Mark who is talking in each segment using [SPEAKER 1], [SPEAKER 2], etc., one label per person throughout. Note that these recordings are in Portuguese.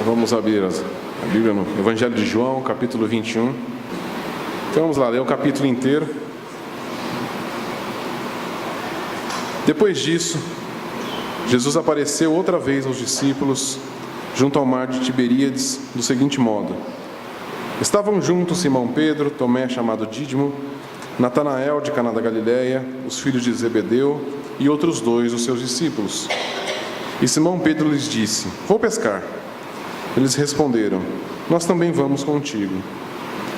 [SPEAKER 1] Vamos abrir a Bíblia no Evangelho de João, capítulo 21. Então vamos lá, ler o capítulo inteiro. Depois disso, Jesus apareceu outra vez aos discípulos junto ao mar de Tiberíades, do seguinte modo: estavam juntos Simão Pedro, Tomé chamado Dídimo, Natanael de Caná da Galileia, os filhos de Zebedeu e outros dois dos seus discípulos. E Simão Pedro lhes disse: vou pescar. Eles responderam: nós também vamos contigo.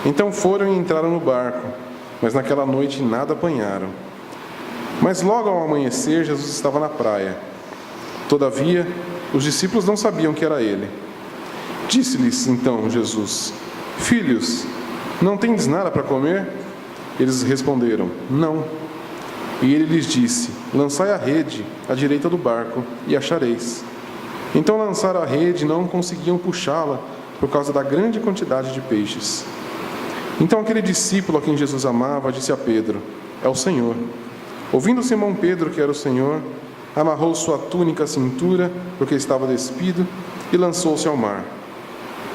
[SPEAKER 1] Então foram e entraram no barco, mas naquela noite nada apanharam. Mas logo ao amanhecer, Jesus estava na praia. Todavia, os discípulos não sabiam que era ele. Disse-lhes então Jesus: filhos, não tendes nada para comer? Eles responderam: não. E ele lhes disse: lançai a rede à direita do barco e achareis. Então lançaram a rede e não conseguiam puxá-la por causa da grande quantidade de peixes. Então aquele discípulo a quem Jesus amava disse a Pedro: é o Senhor. Ouvindo Simão Pedro que era o Senhor, amarrou sua túnica à cintura, porque estava despido, e lançou-se ao mar.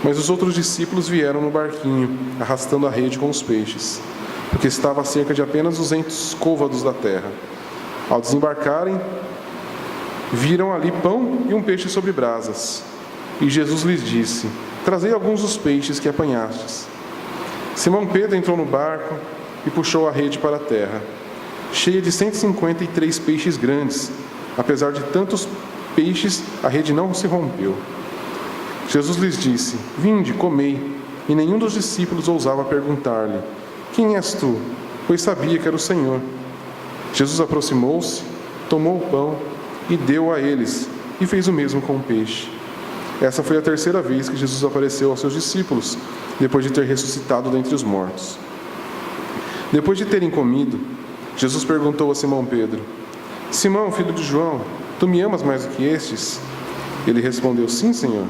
[SPEAKER 1] Mas os outros discípulos vieram no barquinho, arrastando a rede com os peixes, porque estava a cerca de apenas 200 côvados da terra. Ao desembarcarem, viram ali pão e um peixe sobre brasas. E Jesus lhes disse: trazei alguns dos peixes que apanhastes. Simão Pedro entrou no barco e puxou a rede para a terra, cheia de 153 peixes grandes. Apesar de tantos peixes, a rede não se rompeu. Jesus lhes disse: vinde, comei. E nenhum dos discípulos ousava perguntar-lhe: quem és tu? Pois sabia que era o Senhor. Jesus aproximou-se, tomou o pão e deu a eles, e fez o mesmo com o peixe. Essa foi a terceira vez que Jesus apareceu aos seus discípulos, depois de ter ressuscitado dentre os mortos. Depois de terem comido, Jesus perguntou a Simão Pedro: Simão, filho de João, tu me amas mais do que estes? Ele respondeu: sim, Senhor,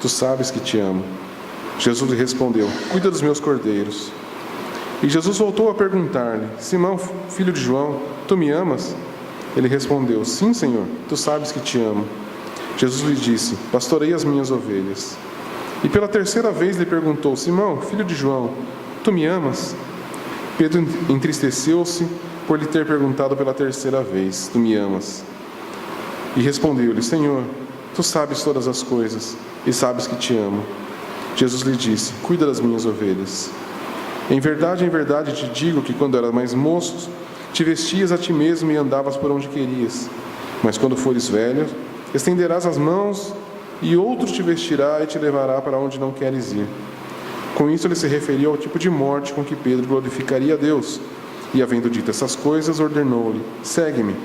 [SPEAKER 1] tu sabes que te amo. Jesus lhe respondeu: cuida dos meus cordeiros. E Jesus voltou a perguntar-lhe: Simão, filho de João, tu me amas? Ele respondeu: sim, Senhor, tu sabes que te amo. Jesus lhe disse: pastorei as minhas ovelhas. E pela terceira vez lhe perguntou: Simão, filho de João, tu me amas? Pedro entristeceu-se por lhe ter perguntado pela terceira vez: tu me amas? E respondeu-lhe: Senhor, tu sabes todas as coisas e sabes que te amo. Jesus lhe disse: cuida das minhas ovelhas. Em verdade te digo que quando eras mais moço, te vestias a ti mesmo e andavas por onde querias. Mas quando fores velho, estenderás as mãos e outro te vestirá e te levará para onde não queres ir. Com isso ele se referiu ao tipo de morte com que Pedro glorificaria a Deus. E havendo dito essas coisas, ordenou-lhe: segue-me.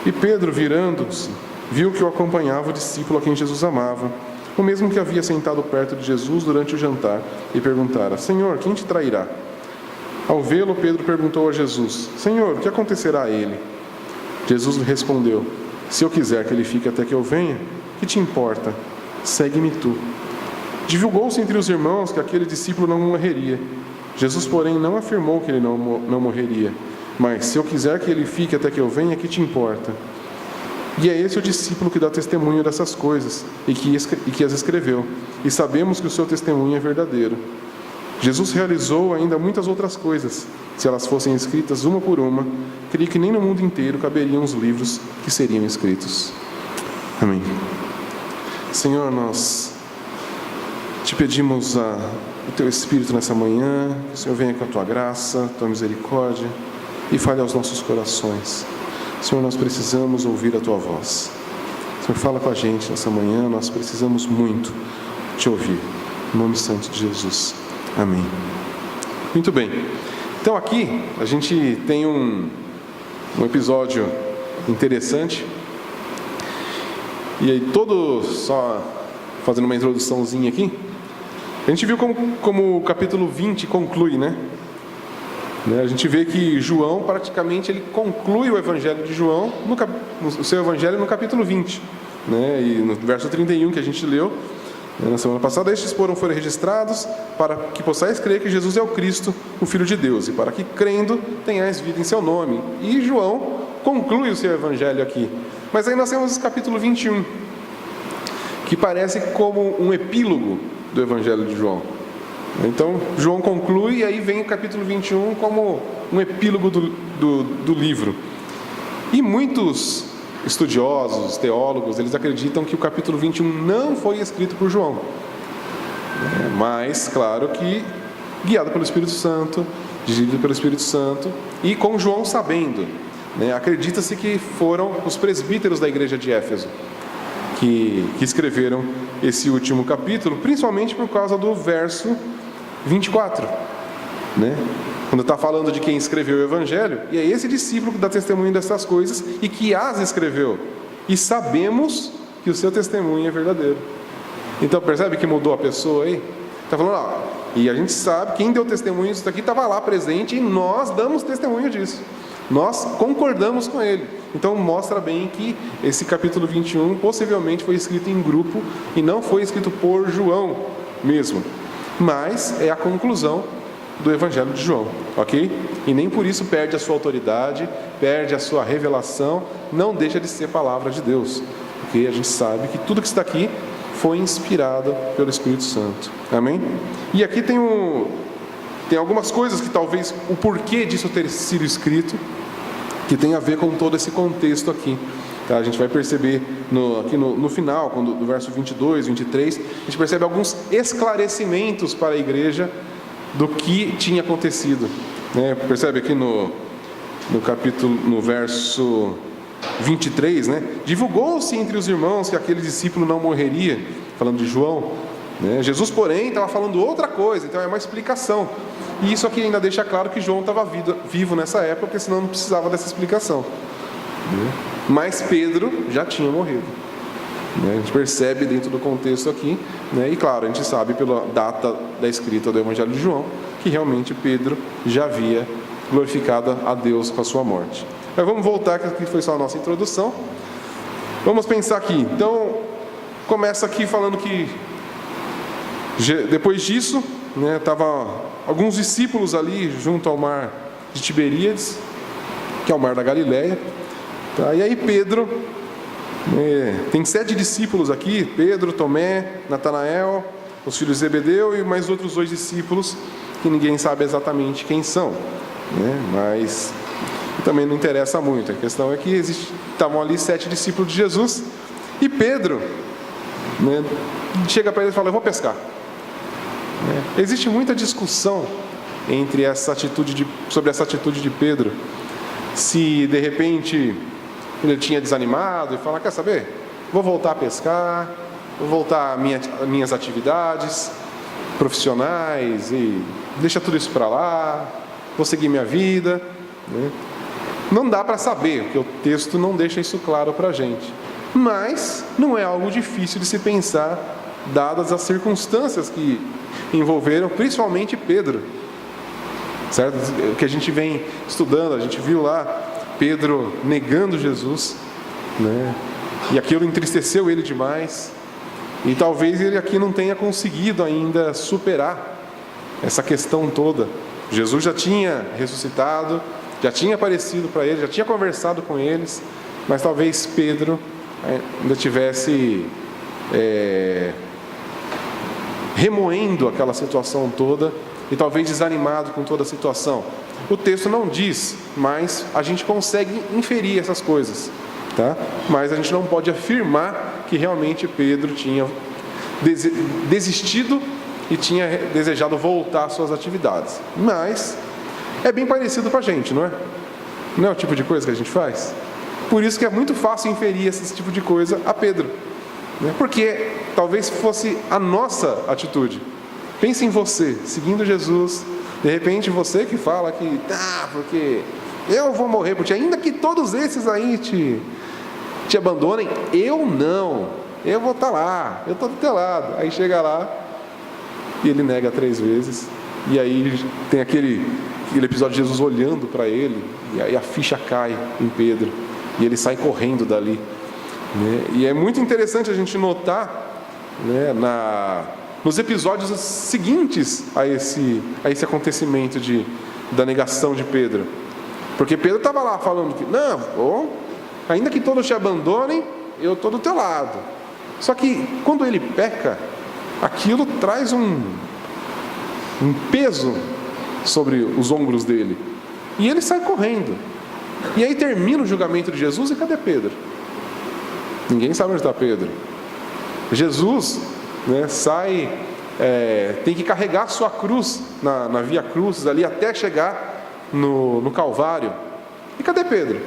[SPEAKER 1] E Pedro, virando-se, viu que o acompanhava o discípulo a quem Jesus amava, o mesmo que havia sentado perto de Jesus durante o jantar, e perguntara: Senhor, quem te trairá? Ao vê-lo, Pedro perguntou a Jesus: Senhor, o que acontecerá a ele? Jesus lhe respondeu: se eu quiser que ele fique até que eu venha, que te importa? Segue-me tu. Divulgou-se entre os irmãos que aquele discípulo não morreria. Jesus, porém, não afirmou que ele não morreria, mas se eu quiser que ele fique até que eu venha, que te importa? E é esse o discípulo que dá testemunho dessas coisas e que as escreveu, e sabemos que o seu testemunho é verdadeiro. Jesus realizou ainda muitas outras coisas. Se elas fossem escritas uma por uma, creio que nem no mundo inteiro caberiam os livros que seriam escritos. Amém. Senhor, nós te pedimos o teu Espírito nessa manhã, que o Senhor venha com a tua graça, tua misericórdia, e fale aos nossos corações. Senhor, nós precisamos ouvir a tua voz. Senhor, fala com a gente nessa manhã, nós precisamos muito te ouvir. Em nome santo de Jesus. Amém. Muito bem. Então aqui a gente tem um episódio interessante. E aí só fazendo uma introduçãozinha aqui, a gente viu como o capítulo 20 conclui, né? A gente vê que João praticamente ele conclui o Evangelho de João, o seu Evangelho no capítulo 20, né? E no verso 31 que a gente leu na semana passada: estes foram registrados para que possais crer que Jesus é o Cristo, o Filho de Deus, e para que, crendo, tenhais vida em seu nome. E João conclui o seu Evangelho aqui. Mas aí nós temos o capítulo 21, que parece como um epílogo do Evangelho de João. Então, João conclui e aí vem o capítulo 21 como um epílogo do livro. E muitos estudiosos, teólogos, eles acreditam que o capítulo 21 não foi escrito por João. Mas, claro que guiado pelo Espírito Santo, dirigido pelo Espírito Santo e com João sabendo. Acredita-se que foram os presbíteros da igreja de Éfeso que escreveram esse último capítulo, principalmente por causa do verso 24, quando está falando de quem escreveu o Evangelho, e é esse discípulo que dá testemunho dessas coisas e que as escreveu, e sabemos que o seu testemunho é verdadeiro. Então percebe que mudou a pessoa aí? Está falando, e a gente sabe, quem deu testemunho disso aqui estava lá presente e nós damos testemunho disso, nós concordamos com ele. Então mostra bem que esse capítulo 21 possivelmente foi escrito em grupo e não foi escrito por João mesmo, mas é a conclusão do Evangelho de João, ok? E nem por isso perde a sua autoridade, perde a sua revelação, não deixa de ser palavra de Deus, porque a gente sabe que tudo que está aqui foi inspirado pelo Espírito Santo, amém? E aqui tem algumas coisas que talvez o porquê disso ter sido escrito, que tem a ver com todo esse contexto aqui. Tá? A gente vai perceber aqui no final, do verso 22, 23, a gente percebe alguns esclarecimentos para a igreja do que tinha acontecido. Percebe aqui no capítulo, no verso 23, divulgou-se entre os irmãos que aquele discípulo não morreria, falando de João. Jesus, porém, estava falando outra coisa, então é uma explicação. E isso aqui ainda deixa claro que João estava vivo nessa época, porque senão não precisava dessa explicação. Mas Pedro já tinha morrido. A gente percebe dentro do contexto aqui, e claro, a gente sabe pela data da escrita do Evangelho de João, que realmente Pedro já havia glorificado a Deus com a sua morte. Mas vamos voltar, que aqui foi só a nossa introdução. Vamos pensar aqui. Então, começa aqui falando que depois disso, estavam alguns discípulos ali junto ao mar de Tiberíades, que é o mar da Galileia. Tá? E aí Pedro, tem 7 discípulos aqui, Pedro, Tomé, Natanael, os filhos de Zebedeu e mais outros 2 discípulos, que ninguém sabe exatamente quem são, mas também não interessa muito. A questão é que estavam ali 7 discípulos de Jesus, e Pedro chega para eles e fala: eu vou pescar. Existe muita discussão sobre essa atitude de Pedro, se de repente ele tinha desanimado e fala: quer saber? Vou voltar a pescar, vou voltar às minhas atividades profissionais e deixa tudo isso para lá, vou seguir minha vida. Não dá para saber, porque o texto não deixa isso claro para a gente. Mas não é algo difícil de se pensar, dadas as circunstâncias que envolveram principalmente Pedro, certo? O que a gente vem estudando, a gente viu lá Pedro negando Jesus, e aquilo entristeceu ele demais, e talvez ele aqui não tenha conseguido ainda superar essa questão toda. Jesus já tinha ressuscitado, já tinha aparecido para eles, já tinha conversado com eles, mas talvez Pedro ainda tivesse remoendo aquela situação toda e talvez desanimado com toda a situação. O texto não diz, mas a gente consegue inferir essas coisas, tá? Mas a gente não pode afirmar que realmente Pedro tinha desistido e tinha desejado voltar às suas atividades. Mas é bem parecido com a gente, não é? Não é o tipo de coisa que a gente faz? Por isso que é muito fácil inferir esse tipo de coisa a Pedro, porque talvez fosse a nossa atitude. Pense em você, seguindo Jesus. De repente você que fala que porque eu vou morrer, porque ainda que todos esses aí te abandonem, eu não, eu vou estar lá, eu estou do teu lado. Aí chega lá e ele nega 3 vezes, e aí tem aquele episódio de Jesus olhando para ele, e aí a ficha cai em Pedro, e ele sai correndo dali, E é muito interessante a gente notar, nos episódios seguintes a esse acontecimento da negação de Pedro, porque Pedro estava lá falando que não, ainda que todos te abandonem, eu estou do teu lado, Só que quando ele peca, aquilo traz um peso sobre os ombros dele. E ele sai correndo. E aí termina o julgamento de Jesus, e cadê Pedro? Ninguém sabe onde está Pedro. Jesus, sai, tem que carregar a sua cruz na Via Crucis ali até chegar no Calvário. E cadê Pedro?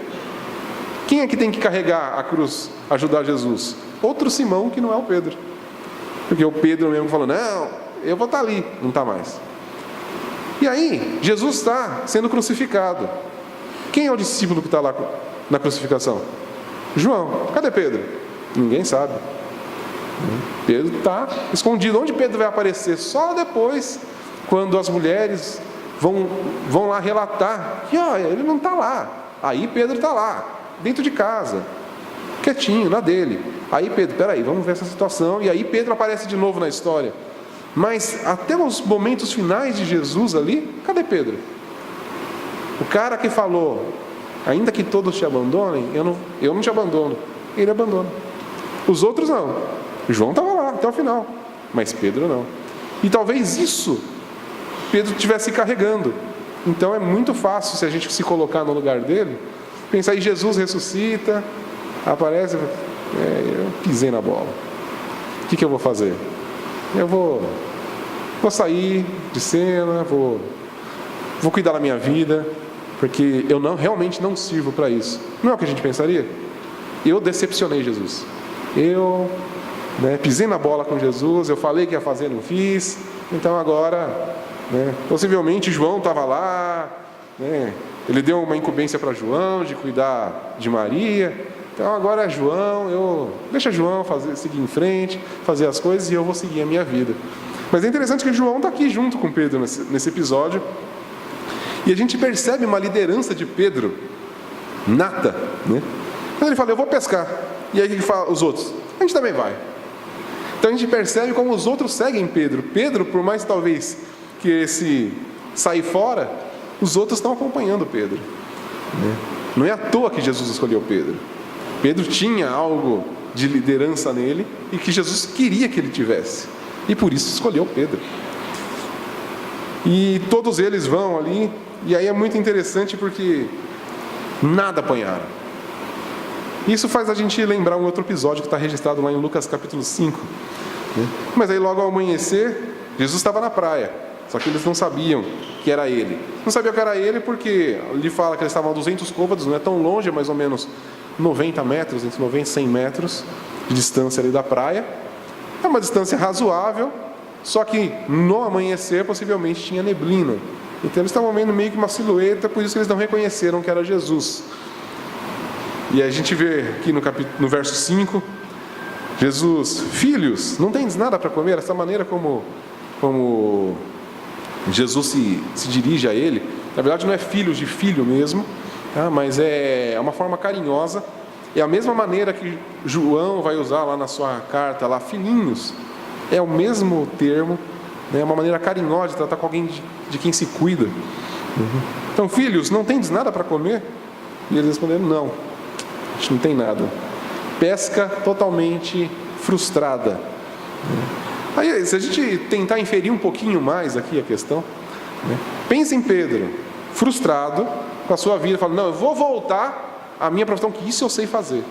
[SPEAKER 1] Quem é que tem que carregar a cruz, ajudar Jesus? Outro Simão que não é o Pedro. Porque o Pedro mesmo falou, não, eu vou estar ali. Não está mais. E aí, Jesus está sendo crucificado. Quem é o discípulo que está lá na crucificação? João. Cadê Pedro? Ninguém sabe. Pedro está escondido. Onde Pedro vai aparecer? Só depois, quando as mulheres vão lá relatar que ele não está lá. Aí Pedro está lá, dentro de casa, quietinho, na dele. Aí Pedro, peraí, vamos ver essa situação. E aí Pedro aparece de novo na história. Mas até os momentos finais de Jesus ali, cadê Pedro? O cara que falou, ainda que todos te abandonem, eu não te abandono. Ele abandona. Os outros não. João estava lá até o final, mas Pedro não. E talvez isso Pedro estivesse carregando. Então é muito fácil, se a gente se colocar no lugar dele, pensar em Jesus ressuscita, aparece, eu pisei na bola. O que eu vou fazer? Eu vou sair de cena, vou cuidar da minha vida, porque eu realmente não sirvo para isso. Não é o que a gente pensaria? Eu decepcionei Jesus. Eu pisei na bola com Jesus, eu falei que ia fazer, não fiz. Então agora, possivelmente João estava lá, ele deu uma incumbência para João de cuidar de Maria. Então agora é João, deixa João seguir em frente, fazer as coisas e eu vou seguir a minha vida. Mas é interessante que João está aqui junto com Pedro nesse episódio. E a gente percebe uma liderança de Pedro nata. Quando ele fala, eu vou pescar. E aí ele fala, os outros, a gente também vai. Então a gente percebe como os outros seguem Pedro. Pedro, por mais talvez que esse sair fora, os outros estão acompanhando Pedro. Não é à toa que Jesus escolheu Pedro. Pedro tinha algo de liderança nele e que Jesus queria que ele tivesse. E por isso escolheu Pedro. E todos eles vão ali, e aí é muito interessante porque nada apanharam. Isso faz a gente lembrar um outro episódio que está registrado lá em Lucas capítulo 5. Mas aí logo ao amanhecer, Jesus estava na praia. Só que eles não sabiam que era ele. Não sabiam que era ele porque ele fala que eles estavam a 200 côvados, não é tão longe, é mais ou menos 90 metros, entre 90 e 100 metros de distância ali da praia. É uma distância razoável, só que no amanhecer possivelmente tinha neblina. Então eles estavam vendo meio que uma silhueta, por isso eles não reconheceram que era Jesus. E a gente vê aqui no verso 5, Jesus, filhos, não tendes nada para comer? Essa maneira como Jesus se dirige a ele, na verdade não é filhos de filho mesmo, mas é uma forma carinhosa. É a mesma maneira que João vai usar lá na sua carta, lá, filhinhos. É o mesmo termo, é uma maneira carinhosa de tratar com alguém de quem se cuida. Então, filhos, não tendes nada para comer? E eles responderam, não, a gente não tem nada. Pesca totalmente frustrada. Aí, se a gente tentar inferir um pouquinho mais aqui a questão, pensa em Pedro, frustrado com a sua vida, falando, não, eu vou voltar a minha profissão, que isso eu sei fazer.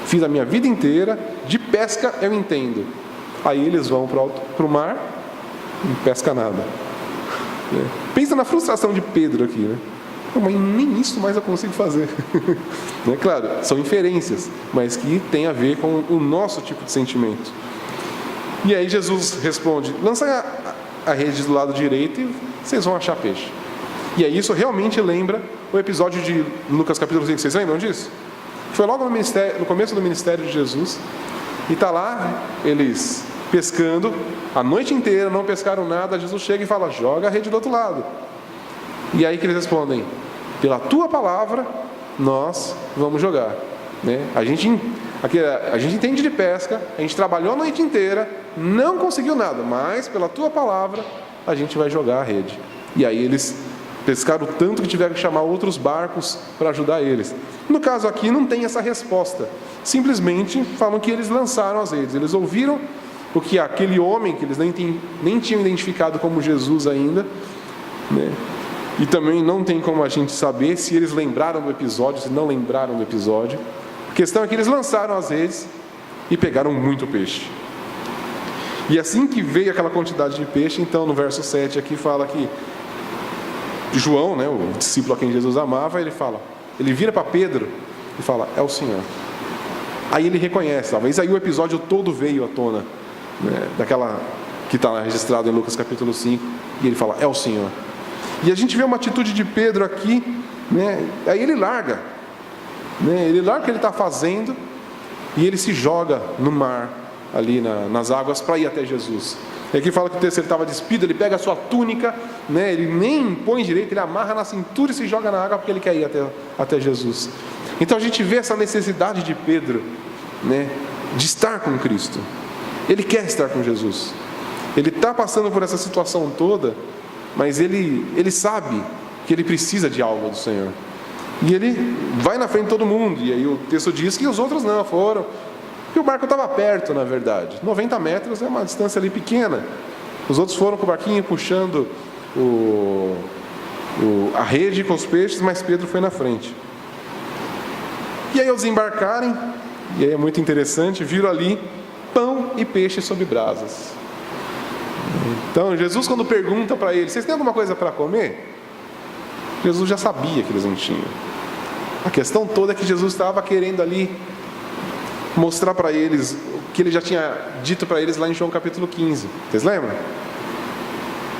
[SPEAKER 1] Fiz a minha vida inteira, de pesca eu entendo. Aí eles vão para o mar, não pesca nada. Pensa na frustração de Pedro aqui, Mas nem isso mais eu consigo fazer. Claro, são inferências, mas que tem a ver com o nosso tipo de sentimento. E aí Jesus responde, lança a rede do lado direito e vocês vão achar peixe. E aí isso realmente lembra o episódio de Lucas capítulo 5. Vocês lembram disso? Foi logo no começo do ministério de Jesus. E está lá, eles pescando, a noite inteira, não pescaram nada. Jesus chega e fala, joga a rede do outro lado. E aí que eles respondem, pela tua palavra, nós vamos jogar. A gente entende de pesca, a gente trabalhou a noite inteira, não conseguiu nada, mas pela tua palavra, a gente vai jogar a rede. E aí eles Pescaram tanto que tiveram que chamar outros barcos para ajudar eles. No caso aqui não tem essa resposta. Simplesmente falam que eles lançaram as redes. Eles ouviram o que aquele homem, que eles nem tinham identificado como Jesus ainda, né? E também não tem como a gente saber se eles lembraram do episódio, se não lembraram do episódio. A questão é que eles lançaram as redes e pegaram muito peixe. E assim que veio aquela quantidade de peixe, então no verso 7 aqui fala que João, né, o discípulo a quem Jesus amava, ele vira para Pedro e fala: é o Senhor. Aí ele reconhece, talvez aí o episódio todo veio à tona, né, daquela que está registrado em Lucas capítulo 5, e ele fala: é o Senhor. E a gente vê uma atitude de Pedro aqui, né, aí ele larga, né, ele larga o que ele está fazendo e ele se joga no mar, ali nas águas, para ir até Jesus. E aqui fala que o texto, ele estava despido, ele pega a sua túnica, né, ele nem põe direito, ele amarra na cintura e se joga na água porque ele quer ir até Jesus. Então a gente vê essa necessidade de Pedro, né, de estar com Cristo. Ele quer estar com Jesus. Ele está passando por essa situação toda, mas ele sabe que ele precisa de algo do Senhor. E ele vai na frente de todo mundo. E aí o texto diz que os outros não foram. E o barco estava perto, na verdade. 90 metros é uma distância ali pequena. Os outros foram com o barquinho puxando a rede com os peixes, mas Pedro foi na frente. E aí ao desembarcarem, e aí é muito interessante, viram ali pão e peixe sobre brasas. Então Jesus, quando pergunta para eles: vocês têm alguma coisa para comer? Jesus já sabia que eles não tinham. A questão toda é que Jesus estava querendo ali mostrar para eles o que ele já tinha dito para eles lá em João capítulo 15. Vocês lembram?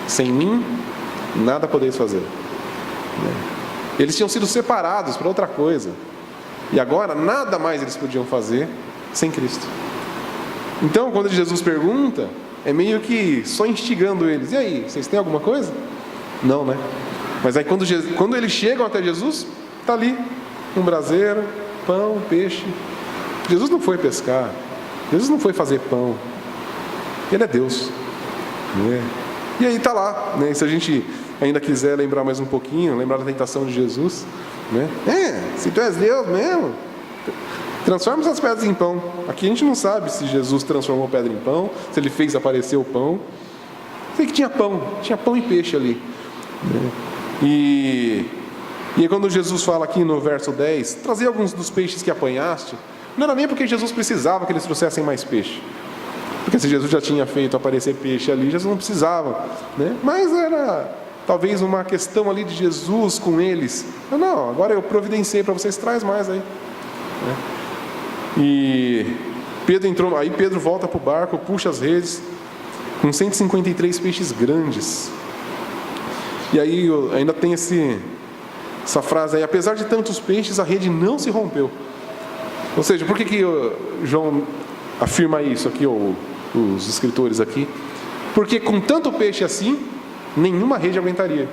[SPEAKER 1] Sem mim, nada podeis fazer. Eles tinham sido separados para outra coisa. E agora, nada mais eles podiam fazer sem Cristo. Então, quando Jesus pergunta, é meio que só instigando eles: e aí, vocês têm alguma coisa? Não, né? Mas aí quando eles chegam até Jesus, está ali um braseiro, pão, peixe. Jesus não foi pescar, Jesus não foi fazer pão, Ele é Deus, né? E aí está lá, né? Se a gente ainda quiser lembrar mais um pouquinho, lembrar da tentação de Jesus, né? Se tu és Deus mesmo, transforma essas pedras em pão. Aqui a gente não sabe se Jesus transformou pedra em pão, se ele fez aparecer o pão. Sei que tinha pão e peixe ali, né? E aí quando Jesus fala aqui no verso 10, trazer alguns dos peixes que apanhaste, não era nem porque Jesus precisava que eles trouxessem mais peixe, porque se Jesus já tinha feito aparecer peixe ali, Jesus não precisava, né? Mas era talvez uma questão ali de Jesus com eles: não, agora eu providenciei para vocês, traz mais aí, né? E Pedro volta para o barco, puxa as redes com 153 peixes grandes. E aí ainda tem essa frase aí: apesar de tantos peixes, a rede não se rompeu. Ou seja, por que João afirma isso aqui, ou os escritores aqui? Porque com tanto peixe assim, nenhuma rede aguentaria.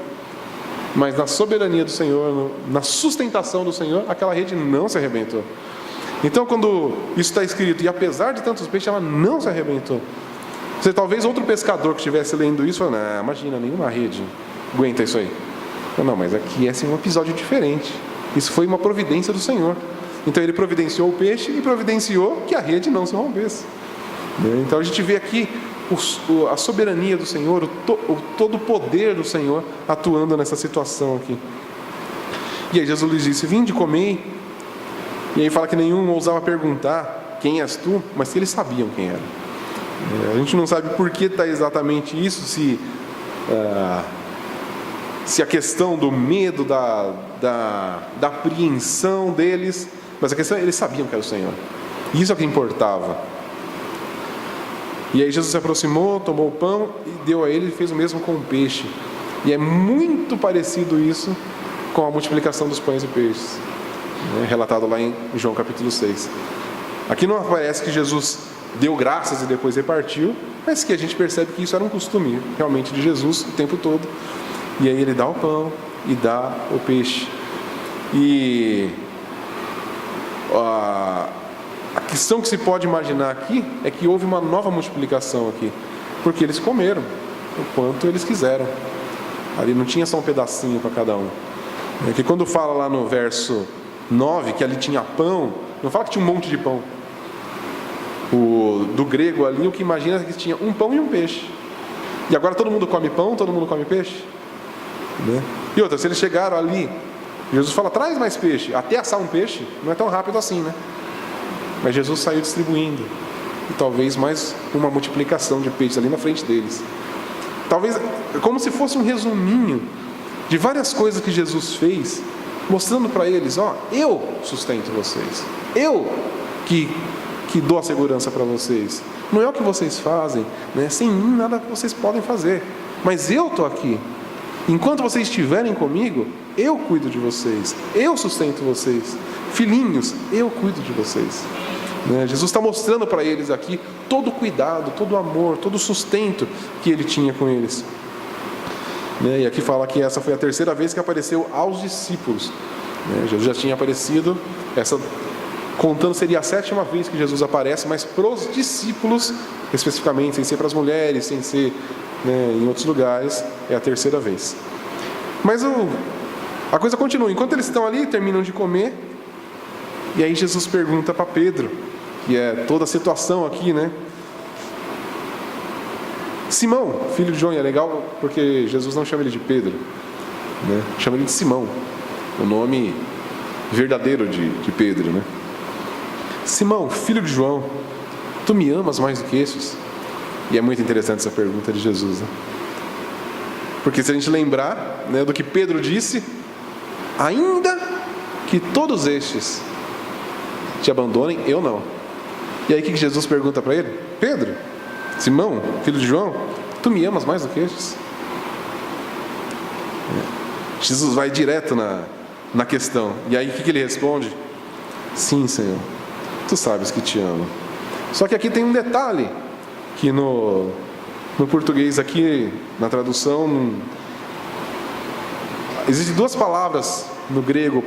[SPEAKER 1] Mas na soberania do Senhor, na sustentação do Senhor, aquela rede não se arrebentou. Então quando isso está escrito, e apesar de tantos peixes, ela não se arrebentou. Você, talvez outro pescador que estivesse lendo isso, falou: não, imagina, nenhuma rede aguenta isso aí. Não, mas aqui é um episódio diferente. Isso foi uma providência do Senhor. Então ele providenciou o peixe e providenciou que a rede não se rompesse. Então a gente vê aqui a soberania do Senhor, todo o poder do Senhor atuando nessa situação aqui. E aí Jesus lhes disse: vinde, comei. E aí fala que nenhum ousava perguntar: quem és tu? Mas que eles sabiam quem era. A gente não sabe por que está exatamente isso, se a questão do medo, da apreensão deles, mas a questão é que eles sabiam que era o Senhor. E isso é o que importava. E aí Jesus se aproximou, tomou o pão e deu a ele, e fez o mesmo com o peixe. E é muito parecido isso com a multiplicação dos pães e peixes, né, relatado lá em João capítulo 6. Aqui não aparece que Jesus deu graças e depois repartiu, mas que a gente percebe que isso era um costume realmente de Jesus o tempo todo. E aí ele dá o pão e dá o peixe. E a questão que se pode imaginar aqui é que houve uma nova multiplicação aqui, porque eles comeram o quanto eles quiseram. Ali não tinha só um pedacinho para cada um. É que quando fala lá no verso 9 que ali tinha pão, não fala que tinha um monte de pão. Do grego ali, o que imagina é que tinha um pão e um peixe. E agora todo mundo come pão, todo mundo come peixe, né? E outra, se eles chegaram ali, Jesus fala, traz mais peixe. Até assar um peixe não é tão rápido assim, né? Mas Jesus saiu distribuindo. E talvez mais uma multiplicação de peixes ali na frente deles. Talvez como se fosse um resuminho de várias coisas que Jesus fez, mostrando para eles, eu sustento vocês. Eu que dou a segurança para vocês. Não é o que vocês fazem, né? Sem mim nada que vocês podem fazer. Mas eu estou aqui. Enquanto vocês estiverem comigo, eu cuido de vocês. Eu sustento vocês. Filhinhos, eu cuido de vocês. Jesus está mostrando para eles aqui todo o cuidado, todo o amor, todo o sustento que ele tinha com eles. E aqui fala que essa foi a terceira vez que apareceu aos discípulos. Jesus já tinha aparecido, contando seria a 7ª vez que Jesus aparece, mas para os discípulos, especificamente, sem ser para as mulheres, sem ser em outros lugares, é a terceira vez. Mas a coisa continua. Enquanto eles estão ali, terminam de comer, e aí Jesus pergunta para Pedro, que é toda a situação aqui, né? Simão, filho de João, e é legal porque Jesus não chama ele de Pedro, né? Chama ele de Simão, o nome verdadeiro de Pedro, né? Simão, filho de João, tu me amas mais do que estes? E é muito interessante essa pergunta de Jesus, né? Porque se a gente lembrar, né, do que Pedro disse, ainda que todos estes te abandonem, eu não. E aí o que Jesus pergunta para ele? Pedro, Simão, filho de João, tu me amas mais do que estes? Jesus vai direto na questão. E aí o que ele responde? Sim, Senhor, tu sabes que te amo. Só que aqui tem um detalhe, que no português aqui, na tradução, existem 2 palavras no grego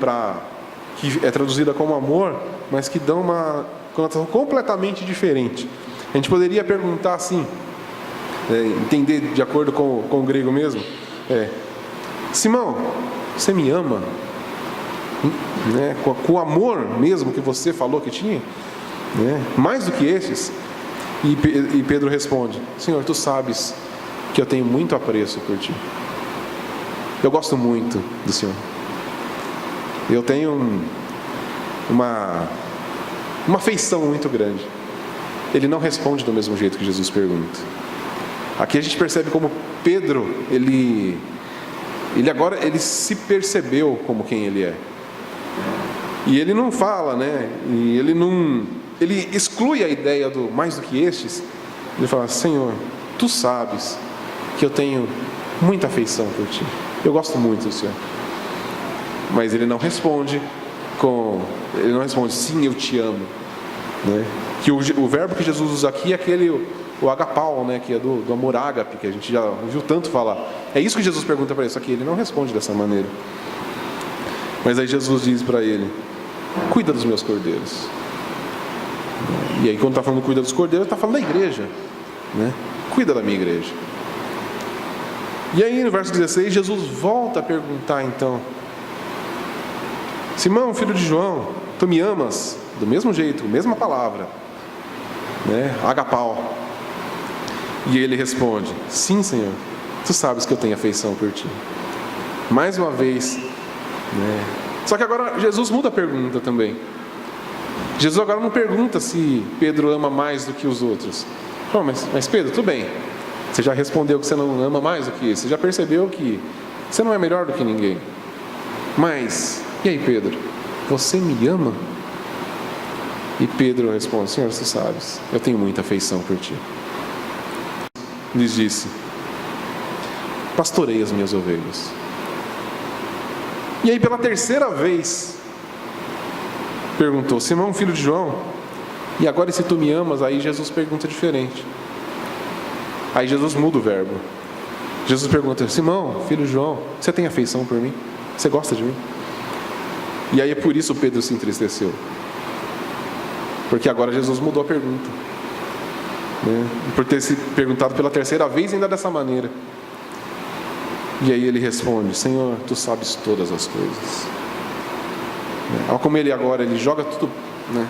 [SPEAKER 1] que é traduzida como amor, mas que dão uma conotação completamente diferente. A gente poderia perguntar assim, entender de acordo com o grego mesmo, Simão, você me ama? Né? Com o amor mesmo que você falou que tinha? Né? Mais do que esses? E Pedro responde, Senhor, tu sabes que eu tenho muito apreço por ti. Eu gosto muito do Senhor. Eu tenho uma afeição muito grande. Ele não responde do mesmo jeito que Jesus pergunta. Aqui a gente percebe como Pedro, ele agora se percebeu como quem ele é. E ele não fala, né? E ele exclui a ideia do mais do que estes. Ele fala, Senhor, tu sabes que eu tenho muita afeição por ti. Eu gosto muito do Senhor. Mas ele não responde sim, eu te amo, né? Que o verbo que Jesus usa aqui é o agapau, né? Que é do amor ágape, que a gente já ouviu tanto falar. É isso que Jesus pergunta para ele, só que ele não responde dessa maneira. Mas aí Jesus diz para ele, cuida dos meus cordeiros. E aí quando está falando cuida dos cordeiros, está falando da igreja, né? Cuida da minha igreja. E aí no verso 16, Jesus volta a perguntar então, Simão, filho de João, tu me amas? Do mesmo jeito, mesma palavra, né? Agapau. E ele responde, sim, Senhor, tu sabes que eu tenho afeição por ti. Mais uma vez, né? Só que agora Jesus muda a pergunta também. Jesus agora não pergunta se Pedro ama mais do que os outros. Oh, mas Pedro, tudo bem, você já respondeu que você não ama mais do que isso, você já percebeu que você não é melhor do que ninguém. Mas, e aí Pedro, você me ama? E Pedro responde, Senhor, tu sabes, eu tenho muita afeição por ti. Lhes disse, pastorei as minhas ovelhas. E aí pela terceira vez perguntou, Simão, filho de João, e agora se tu me amas? Aí Jesus pergunta diferente. Aí Jesus muda o verbo. Jesus pergunta, Simão, filho de João, você tem afeição por mim? Você gosta de mim? E aí é por isso Pedro se entristeceu. Porque agora Jesus mudou a pergunta, né? Por ter se perguntado pela terceira vez ainda dessa maneira. E aí ele responde: Senhor, Tu sabes todas as coisas. Olha como ele agora, ele joga tudo, né?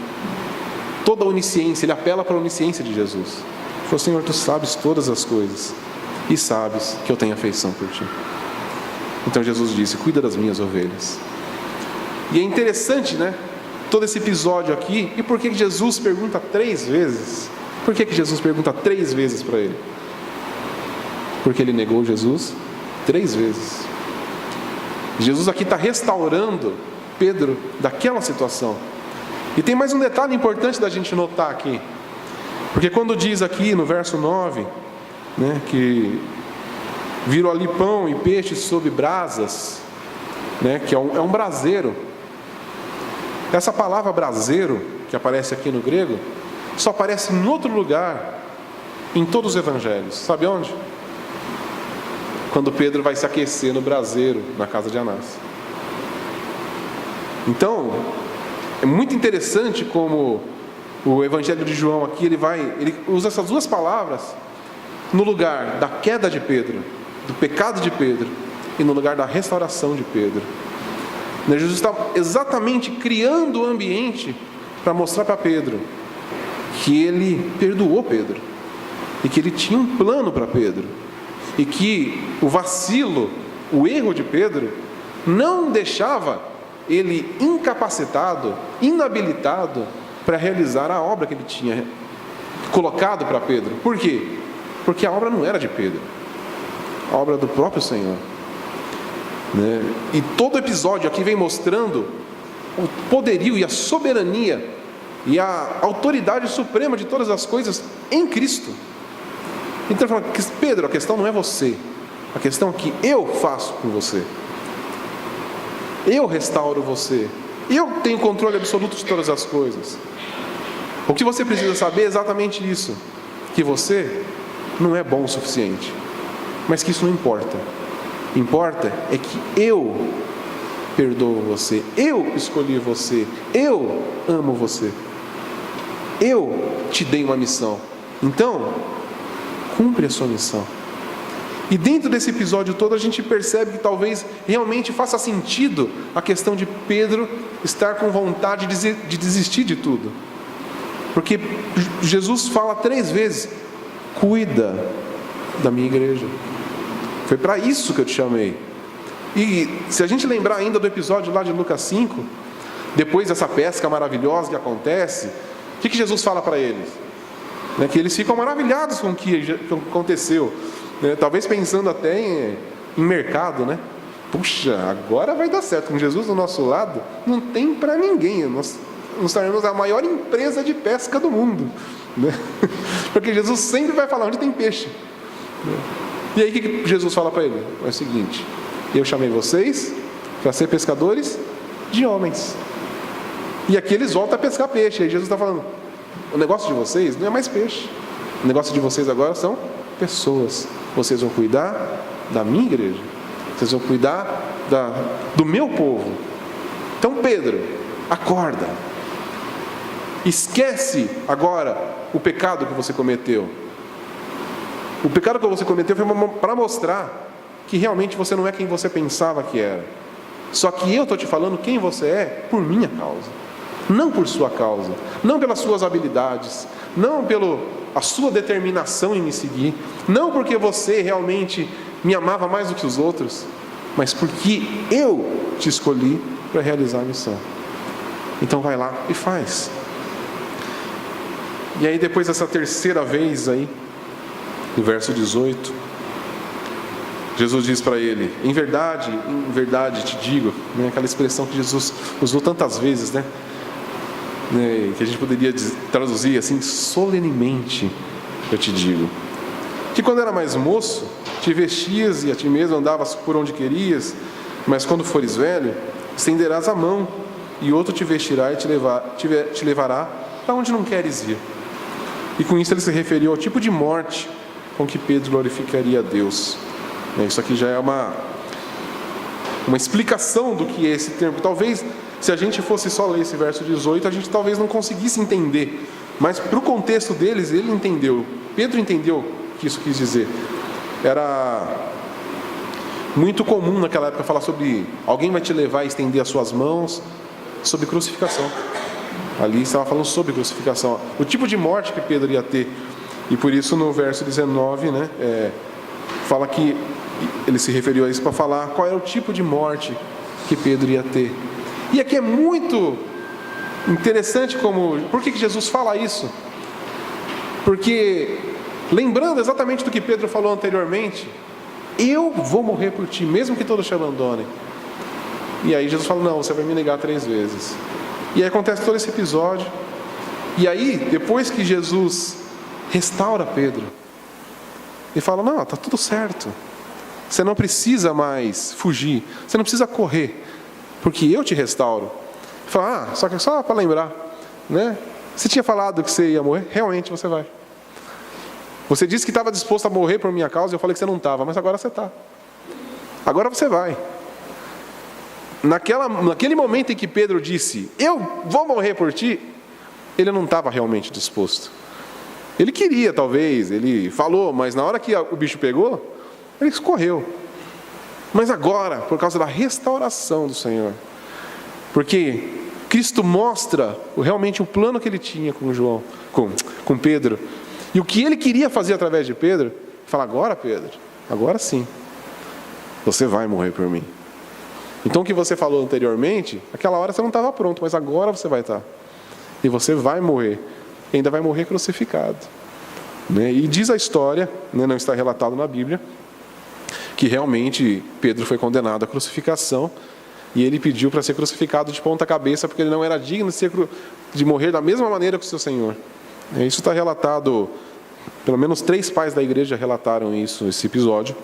[SPEAKER 1] Toda a onisciência, ele apela para a onisciência de Jesus. Ele falou: Senhor, Tu sabes todas as coisas e sabes que eu tenho afeição por Ti. Então Jesus disse: cuida das minhas ovelhas. E é interessante, né? Todo esse episódio aqui. E por que Jesus pergunta 3 vezes? Por que Jesus pergunta 3 vezes para ele? Porque ele negou Jesus 3 vezes. Jesus aqui está restaurando Pedro daquela situação. E tem mais um detalhe importante da gente notar aqui. Porque quando diz aqui no verso 9, né, que viram ali pão e peixe sob brasas, né, que é um braseiro. Essa palavra braseiro, que aparece aqui no grego, só aparece em outro lugar em todos os evangelhos. Sabe onde? Quando Pedro vai se aquecer no braseiro na casa de Anás. Então, é muito interessante como o evangelho de João aqui, ele usa essas 2 palavras no lugar da queda de Pedro, do pecado de Pedro, e no lugar da restauração de Pedro. Jesus está exatamente criando o ambiente para mostrar para Pedro que ele perdoou Pedro, e que ele tinha um plano para Pedro, e que o vacilo, o erro de Pedro, não deixava ele incapacitado, inabilitado para realizar a obra que ele tinha colocado para Pedro. Por quê? Porque a obra não era de Pedro, a obra do próprio Senhor, né? E todo episódio aqui vem mostrando o poderio e a soberania e a autoridade suprema de todas as coisas em Cristo. Então ele fala: Pedro, a questão não é você, a questão é que eu faço com você, eu restauro você, eu tenho controle absoluto de todas as coisas. O que você precisa saber é exatamente isso, que você não é bom o suficiente, mas que isso não importa. Importa é que eu perdoo você, eu escolhi você, eu amo você, eu te dei uma missão. Então, cumpre a sua missão. E dentro desse episódio todo a gente percebe que talvez realmente faça sentido a questão de Pedro estar com vontade de desistir de tudo. Porque Jesus fala 3 vezes: cuida da minha igreja. Foi para isso que eu te chamei. E se a gente lembrar ainda do episódio lá de Lucas 5, depois dessa pesca maravilhosa que acontece, o que Jesus fala para eles? Que eles ficam maravilhados com o que aconteceu. Talvez pensando até em mercado, né? Puxa, agora vai dar certo. Com Jesus do nosso lado, não tem para ninguém. Nós tornamos a maior empresa de pesca do mundo, né? Porque Jesus sempre vai falar onde tem peixe. E aí o que Jesus fala para ele? É o seguinte: eu chamei vocês para ser pescadores de homens. E aqui eles voltam a pescar peixe. Aí Jesus está falando: o negócio de vocês não é mais peixe. O negócio de vocês agora são pessoas. Vocês vão cuidar da minha igreja. Vocês vão cuidar do meu povo. Então, Pedro, acorda. Esquece agora o pecado que você cometeu. O pecado que você cometeu foi para mostrar que realmente você não é quem você pensava que era. Só que eu estou te falando quem você é por minha causa, não por sua causa, não pelas suas habilidades, não pela sua determinação em me seguir, não porque você realmente me amava mais do que os outros, mas porque eu te escolhi para realizar a missão. Então vai lá e faz. E aí depois dessa terceira vez aí, no verso 18, Jesus diz para ele: em verdade te digo, né? Aquela expressão que Jesus usou tantas vezes, né? Que a gente poderia traduzir assim: solenemente eu te digo, que quando era mais moço, te vestias e a ti mesmo andavas por onde querias, mas quando fores velho, estenderás a mão, e outro te vestirá e te levará para onde não queres ir. E com isso ele se referiu ao tipo de morte com que Pedro glorificaria a Deus. Isso aqui já é uma explicação do que é esse termo. Talvez, se a gente fosse só ler esse verso 18, a gente talvez não conseguisse entender. Mas para o contexto deles, ele entendeu. Pedro entendeu o que isso quis dizer. Era muito comum naquela época falar sobre alguém vai te levar e estender as suas mãos, sobre crucificação. Ali estava falando sobre crucificação, o tipo de morte que Pedro ia ter. E por isso no verso 19, fala que ele se referiu a isso para falar qual era o tipo de morte que Pedro ia ter. E aqui é muito interessante por que Jesus fala isso? Porque, lembrando exatamente do que Pedro falou anteriormente, eu vou morrer por ti, mesmo que todos te abandonem. E aí Jesus fala, não, você vai me negar 3 vezes. E aí acontece todo esse episódio. E aí, depois que Jesus restaura Pedro, ele fala, não, está tudo certo. Você não precisa mais fugir, você não precisa correr, porque eu te restauro. Ele fala, só que só para lembrar, né? Você tinha falado que você ia morrer? Realmente você vai. Você disse que estava disposto a morrer por minha causa, e eu falei que você não estava, mas agora você está. Agora você vai. Naquele momento em que Pedro disse, eu vou morrer por ti, ele não estava realmente disposto. Ele queria, talvez, ele falou, mas na hora que o bicho pegou, ele correu. Mas agora, por causa da restauração do Senhor, porque Cristo mostra realmente o plano que ele tinha com Pedro, e o que ele queria fazer através de Pedro, fala, agora Pedro, agora sim, você vai morrer por mim. Então o que você falou anteriormente, aquela hora você não estava pronto, mas agora você vai estar. E você vai morrer, e ainda vai morrer crucificado. E diz a história, não está relatado na Bíblia, que realmente Pedro foi condenado à crucificação, e ele pediu para ser crucificado de ponta cabeça, porque ele não era digno de morrer da mesma maneira que o seu Senhor. Isso está relatado, pelo menos 3 pais da igreja relataram esse episódio.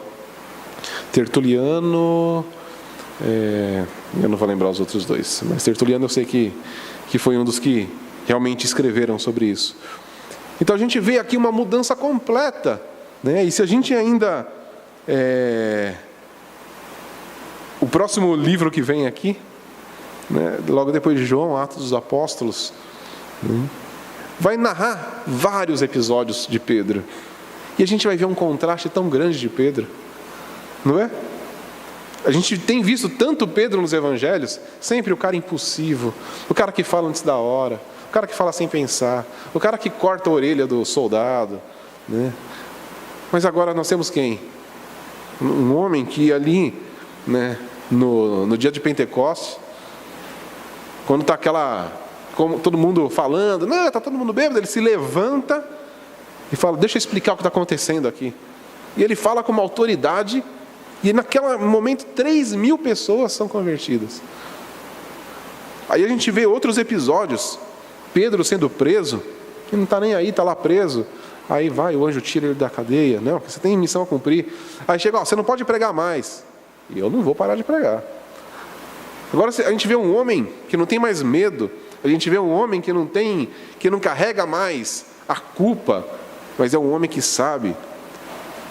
[SPEAKER 1] Tertuliano, eu não vou lembrar os outros 2, mas Tertuliano eu sei que foi um dos que realmente escreveram sobre isso. Então a gente vê aqui uma mudança completa, e se a gente ainda... O próximo livro que vem aqui, logo depois de João, Atos dos Apóstolos, vai narrar vários episódios de Pedro. E a gente vai ver um contraste tão grande de Pedro, não é? A gente tem visto tanto Pedro nos evangelhos, sempre o cara impulsivo, o cara que fala antes da hora, o cara que fala sem pensar, o cara que corta a orelha do soldado, Mas agora nós temos quem? Um homem que ali, no dia de Pentecostes, quando está como todo mundo falando, está todo mundo bêbado, ele se levanta e fala, deixa eu explicar o que está acontecendo aqui. E ele fala com uma autoridade, e naquele momento 3.000 pessoas são convertidas. Aí a gente vê outros episódios, Pedro sendo preso, que não está nem aí, está lá preso. Aí vai, o anjo tira ele da cadeia. Não, você tem missão a cumprir. Aí chega, você não pode pregar mais. E eu não vou parar de pregar. Agora a gente vê um homem que não tem mais medo. A gente vê um homem que não carrega mais a culpa. Mas é um homem que sabe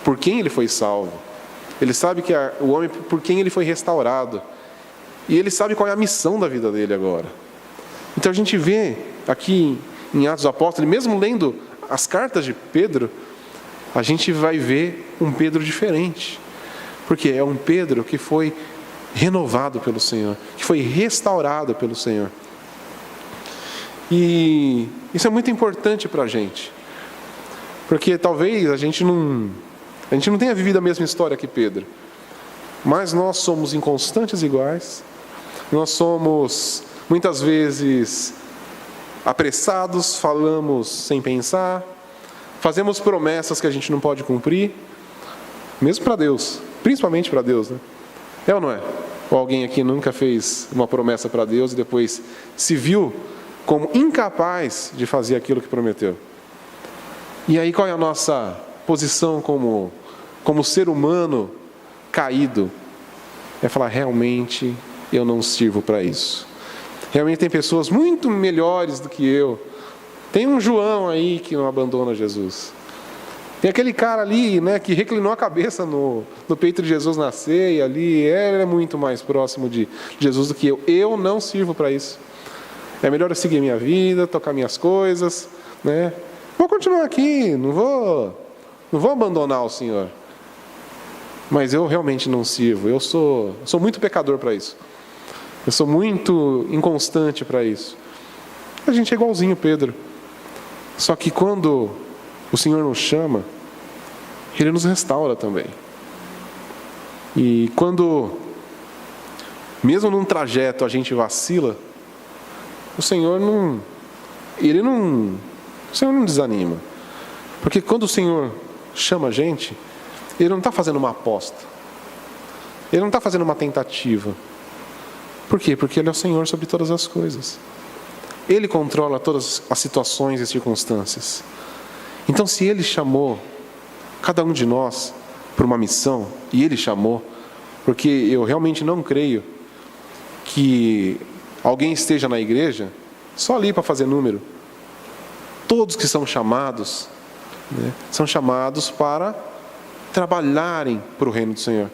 [SPEAKER 1] por quem ele foi salvo. Ele sabe que o homem por quem ele foi restaurado. E ele sabe qual é a missão da vida dele agora. Então a gente vê aqui em Atos dos Apóstolos, mesmo lendo as cartas de Pedro, a gente vai ver um Pedro diferente, porque é um Pedro que foi renovado pelo Senhor, que foi restaurado pelo Senhor. E isso é muito importante para a gente, porque talvez a gente não tenha vivido a mesma história que Pedro, mas nós somos inconstantes iguais, nós somos muitas vezes apressados, falamos sem pensar, fazemos promessas que a gente não pode cumprir, mesmo para Deus, principalmente para Deus, É ou não é? Ou alguém aqui nunca fez uma promessa para Deus e depois se viu como incapaz de fazer aquilo que prometeu? E aí qual é a nossa posição como ser humano caído? É falar, realmente eu não sirvo para isso. Realmente tem pessoas muito melhores do que eu. Tem um João aí que não abandona Jesus. Tem aquele cara ali, que reclinou a cabeça no peito de Jesus na ceia ali. Ele é muito mais próximo de Jesus do que eu. Eu não sirvo para isso. É melhor eu seguir minha vida, tocar minhas coisas, Vou continuar aqui, não vou abandonar o Senhor. mas eu realmente não sirvo. Eu sou muito pecador para isso. Eu sou muito inconstante para isso. A gente é igualzinho Pedro. Só que quando o Senhor nos chama, Ele nos restaura também. E quando, mesmo num trajeto, a gente vacila, o Senhor não desanima. Porque quando o Senhor chama a gente, Ele não está fazendo uma aposta. Ele não está fazendo uma tentativa. Por quê? Porque Ele é o Senhor sobre todas as coisas. Ele controla todas as situações e circunstâncias. Então, se Ele chamou cada um de nós para uma missão, e Ele chamou, porque eu realmente não creio que alguém esteja na igreja só ali para fazer número. Todos que são chamados, são chamados para trabalharem para o reino do Senhor.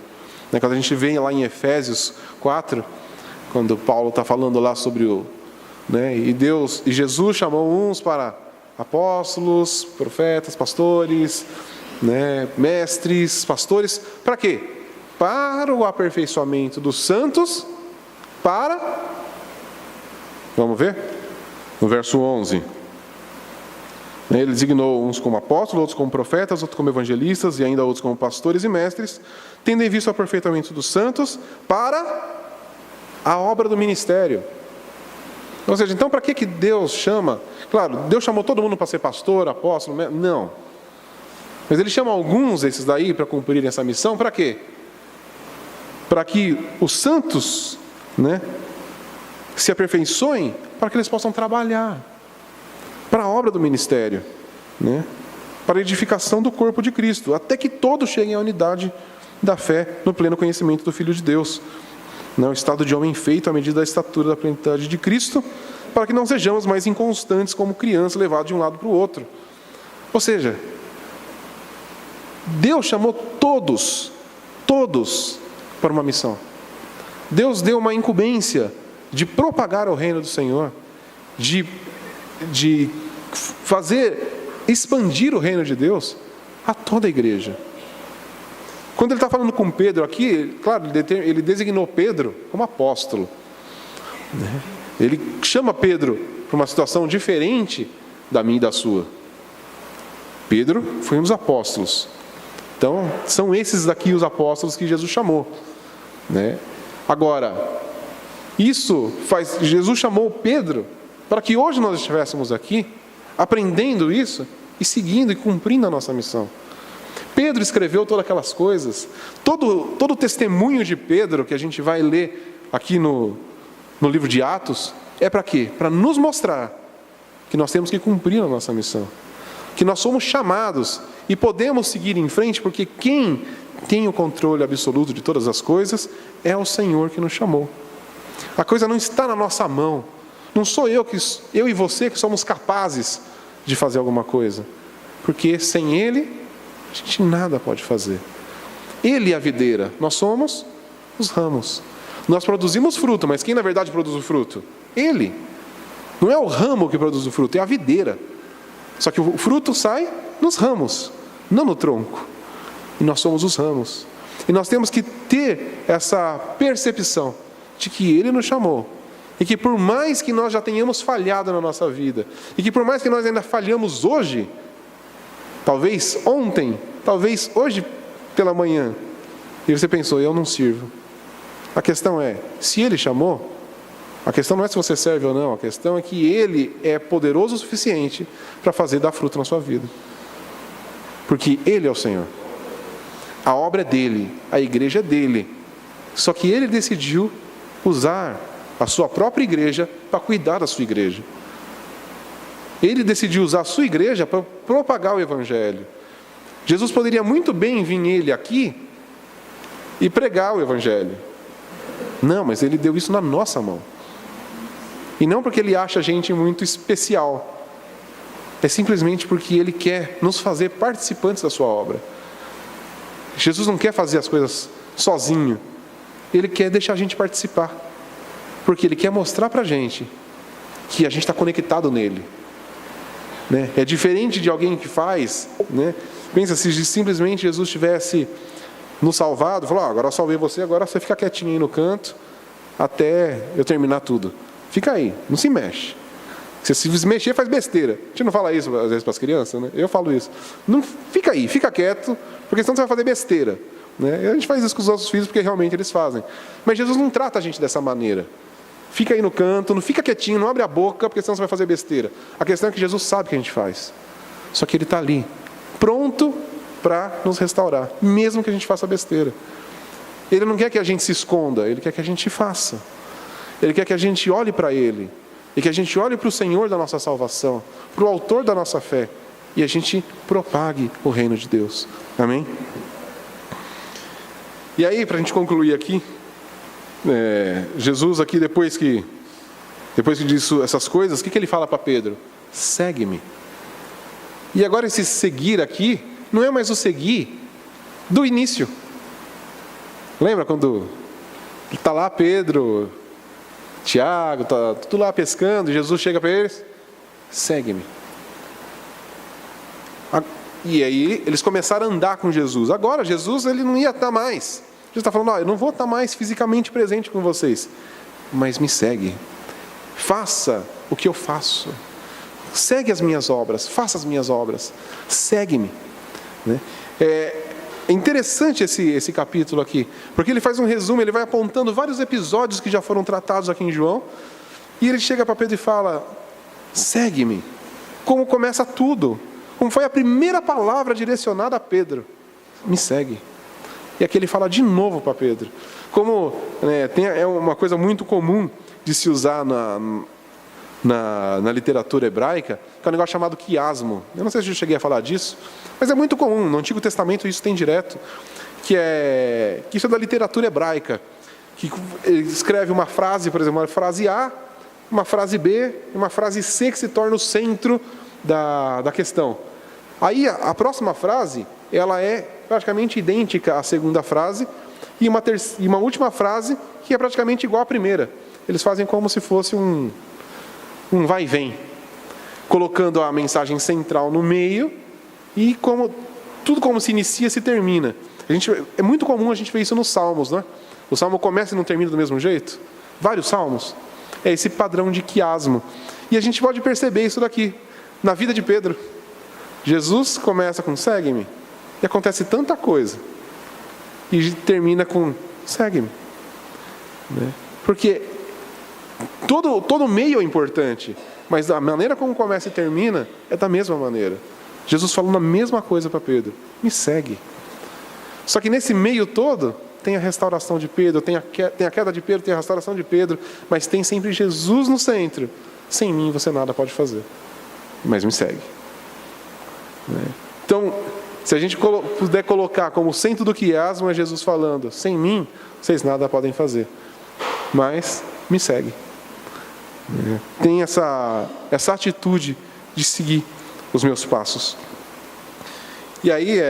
[SPEAKER 1] Quando a gente vê lá em Efésios 4, quando Paulo está falando lá sobre e Jesus chamou uns para apóstolos, profetas, pastores, mestres, pastores, para quê? Para o aperfeiçoamento dos santos, vamos ver? No verso 11. Ele designou uns como apóstolos, outros como profetas, outros como evangelistas e ainda outros como pastores e mestres, tendo em vista o aperfeiçoamento dos santos para a obra do ministério. Ou seja, então para que Deus chama? Claro, Deus chamou todo mundo para ser pastor, apóstolo, não. Mas Ele chama alguns desses daí para cumprirem essa missão, para quê? Para que os santos, se aperfeiçoem, para que eles possam trabalhar para a obra do ministério, para a edificação do corpo de Cristo, até que todos cheguem à unidade da fé no pleno conhecimento do Filho de Deus, o estado de homem feito à medida da estatura da plenitude de Cristo, para que não sejamos mais inconstantes como crianças levados de um lado para o outro. Ou seja, Deus chamou todos para uma missão. Deus deu uma incumbência de propagar o reino do Senhor, de expandir o reino de Deus a toda a igreja. Quando ele está falando com Pedro aqui, claro, ele designou Pedro como apóstolo. Ele chama Pedro para uma situação diferente da minha e da sua. Pedro foi um dos apóstolos. Então, são esses daqui os apóstolos que Jesus chamou. Agora, Jesus chamou Pedro para que hoje nós estivéssemos aqui, aprendendo isso e seguindo e cumprindo a nossa missão. Pedro escreveu todas aquelas coisas, todo o testemunho de Pedro que a gente vai ler aqui no livro de Atos, é para quê? Para nos mostrar que nós temos que cumprir a nossa missão, que nós somos chamados e podemos seguir em frente, porque quem tem o controle absoluto de todas as coisas é o Senhor que nos chamou. A coisa não está na nossa mão, não sou eu e você que somos capazes de fazer alguma coisa, porque sem Ele a gente nada pode fazer. Ele é a videira, nós somos os ramos. Nós produzimos fruto, mas quem na verdade produz o fruto? Ele. Não é o ramo que produz o fruto, é a videira. Só que o fruto sai nos ramos, não no tronco. E nós somos os ramos. E nós temos que ter essa percepção de que Ele nos chamou. E que por mais que nós já tenhamos falhado na nossa vida, e que por mais que nós ainda falhamos hoje, talvez ontem, talvez hoje pela manhã, e você pensou, eu não sirvo. A questão é, se Ele chamou, a questão não é se você serve ou não, a questão é que Ele é poderoso o suficiente para dar fruto na sua vida. Porque Ele é o Senhor. A obra é dEle, a igreja é dEle. Só que Ele decidiu usar a sua própria igreja para cuidar da sua igreja. Ele decidiu usar a sua igreja para propagar o Evangelho. Jesus poderia muito bem vir Ele aqui e pregar o Evangelho. Não, mas Ele deu isso na nossa mão. E não porque Ele acha a gente muito especial. É simplesmente porque Ele quer nos fazer participantes da sua obra. Jesus não quer fazer as coisas sozinho. Ele quer deixar a gente participar. Porque Ele quer mostrar para a gente que a gente está conectado nele. É diferente de alguém que faz. Pensa, se simplesmente Jesus tivesse no salvado, falou: agora eu salvei você, agora você fica quietinho aí no canto, até eu terminar tudo. Fica aí, não se mexe. Se se mexer, faz besteira. A gente não fala isso às vezes para as crianças, né? Eu falo isso. Não, fica aí, fica quieto, porque senão você vai fazer besteira. Né? E a gente faz isso com os nossos filhos porque realmente eles fazem. Mas Jesus não trata a gente dessa maneira. Fica aí no canto, não fica quietinho, não abre a boca, porque senão você vai fazer besteira. A questão é que Jesus sabe o que a gente faz. Só que Ele está ali, pronto para nos restaurar, mesmo que a gente faça besteira. Ele não quer que a gente se esconda, Ele quer que a gente faça. Ele quer que a gente olhe para Ele. E que a gente olhe para o Senhor da nossa salvação, para o autor da nossa fé, e a gente propague o reino de Deus. Amém? E aí, para a gente concluir aqui, Jesus aqui, depois que diz essas coisas, o que ele fala para Pedro? Segue-me. E agora esse seguir aqui, não é mais o seguir do início. Lembra quando está lá Pedro, Tiago, está tudo lá pescando, e Jesus chega para eles: segue-me. E aí eles começaram a andar com Jesus. Agora Jesus, ele não ia estar mais. Jesus está falando: eu não vou estar mais fisicamente presente com vocês, mas me segue. Faça o que eu faço. Segue as minhas obras, faça as minhas obras. Segue-me. Né? É interessante esse capítulo aqui, porque ele faz um resumo, ele vai apontando vários episódios que já foram tratados aqui em João, e ele chega para Pedro e fala: segue-me. Como começa tudo, como foi a primeira palavra direcionada a Pedro: me segue. E aqui ele fala de novo para Pedro. Como é uma coisa muito comum de se usar na literatura hebraica, que é um negócio chamado quiasmo. Eu não sei se eu cheguei a falar disso, mas é muito comum. No Antigo Testamento isso tem direto, que isso é da literatura hebraica, que ele escreve uma frase, por exemplo, uma frase A, uma frase B e uma frase C, que se torna o centro da questão. Aí a próxima frase, ela é praticamente idêntica à segunda frase, e uma última frase que é praticamente igual à primeira. Eles fazem como se fosse um vai e vem, colocando a mensagem central no meio, e tudo como se inicia, se termina. É muito comum a gente ver isso nos Salmos, né? O Salmo começa e não termina do mesmo jeito. Vários Salmos. É esse padrão de quiasmo. E a gente pode perceber isso daqui, na vida de Pedro. Jesus começa com segue-me, e acontece tanta coisa, e termina com segue-me. Né? Porque todo meio é importante, mas a maneira como começa e termina é da mesma maneira. Jesus falando a mesma coisa para Pedro: me segue. Só que nesse meio todo tem a restauração de Pedro, tem a queda de Pedro, tem a restauração de Pedro, mas tem sempre Jesus no centro. Sem mim você nada pode fazer, mas me segue. Então, se a gente puder colocar como centro do quiasmo, é Jesus falando: sem mim vocês nada podem fazer, mas me segue. Tem essa atitude de seguir os meus passos. E aí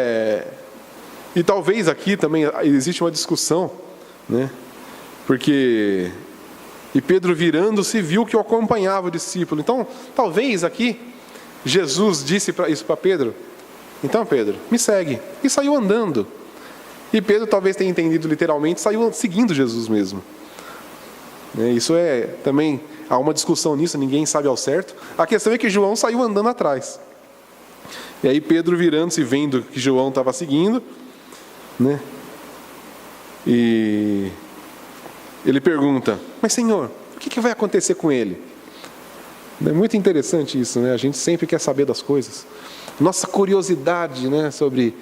[SPEAKER 1] e talvez aqui também existe uma discussão, né? Porque Pedro, virando-se, viu que o acompanhava o discípulo. Então talvez aqui Jesus disse isso para Pedro: então Pedro, me segue. E saiu andando. E Pedro talvez tenha entendido literalmente, saiu seguindo Jesus mesmo. Isso também há uma discussão nisso, ninguém sabe ao certo. A questão é que João saiu andando atrás. E aí Pedro, virando-se, vendo que João estava seguindo, né? E ele pergunta: mas Senhor, o que vai acontecer com ele? É muito interessante isso, né? A gente sempre quer saber das coisas. Nossa curiosidade, né, sobre: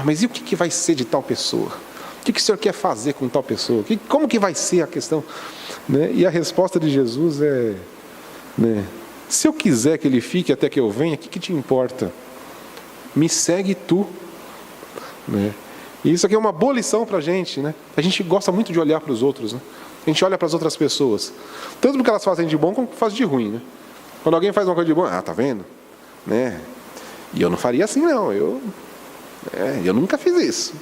[SPEAKER 1] mas e o que vai ser de tal pessoa? O que o Senhor quer fazer com tal pessoa? Como que vai ser a questão? Né? E a resposta de Jesus é: se eu quiser que ele fique até que eu venha, o que te importa? Me segue tu. Né? E isso aqui é uma boa lição para a gente. Né? A gente gosta muito de olhar para os outros. Né? A gente olha para as outras pessoas, tanto porque elas fazem de bom como fazem de ruim. Né? Quando alguém faz uma coisa de bom: tá vendo? Né? E eu não faria assim não, eu nunca fiz isso.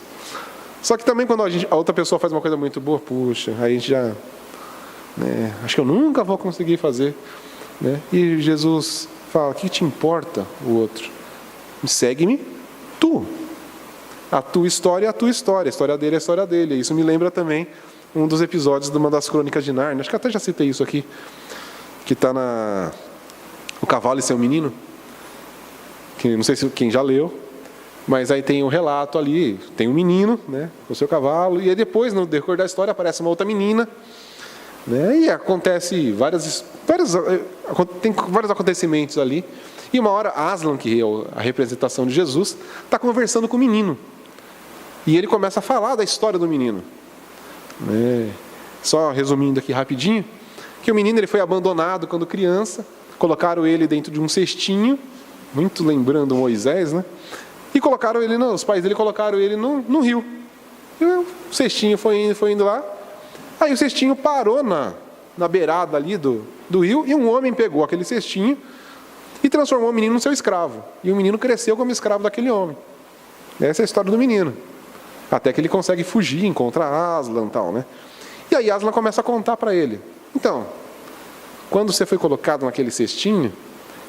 [SPEAKER 1] Só que também quando a outra pessoa faz uma coisa muito boa, puxa, aí a gente já... acho que eu nunca vou conseguir fazer. Né? E Jesus fala: o que te importa o outro? Segue-me tu. A tua história é a tua história, a história dele é a história dele. Isso me lembra também um dos episódios de uma das Crônicas de Nárnia, acho que até já citei isso aqui, que está O Cavalo e Seu Menino, que não sei se quem já leu, mas aí tem um relato ali, tem um menino, né, com o seu cavalo, e aí depois, no decorrer da história, aparece uma outra menina, né, e acontece tem vários acontecimentos ali, e uma hora Aslan, que é a representação de Jesus, está conversando com o menino, e ele começa a falar da história do menino, né. Só resumindo aqui rapidinho, que o menino ele foi abandonado quando criança, colocaram ele dentro de um cestinho, muito lembrando Moisés, né? E colocaram ele, os pais dele colocaram ele no rio. E o cestinho foi indo lá. Aí o cestinho parou na beirada ali do rio, e um homem pegou aquele cestinho e transformou o menino no seu escravo. E o menino cresceu como escravo daquele homem. Essa é a história do menino. Até que ele consegue fugir, encontra Aslan e tal, né? E aí Aslan começa a contar para ele. Então, quando você foi colocado naquele cestinho,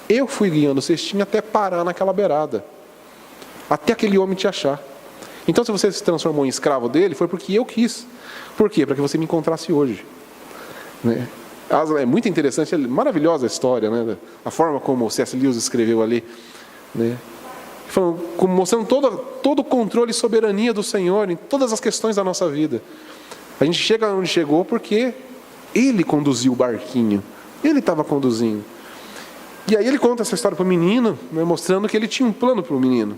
[SPEAKER 1] eu fui guiando o cestinho até parar naquela beirada. Até aquele homem te achar. Então, se você se transformou em escravo dele, foi porque eu quis. Por quê? Para que você me encontrasse hoje. Né? É muito interessante, é maravilhosa a história, né? A forma como o C.S. Lewis escreveu ali. Né? Mostrando todo o controle e soberania do Senhor em todas as questões da nossa vida. A gente chega onde chegou porque Ele conduziu o barquinho. Ele estava conduzindo. E aí ele conta essa história para o menino, né, mostrando que ele tinha um plano para o menino.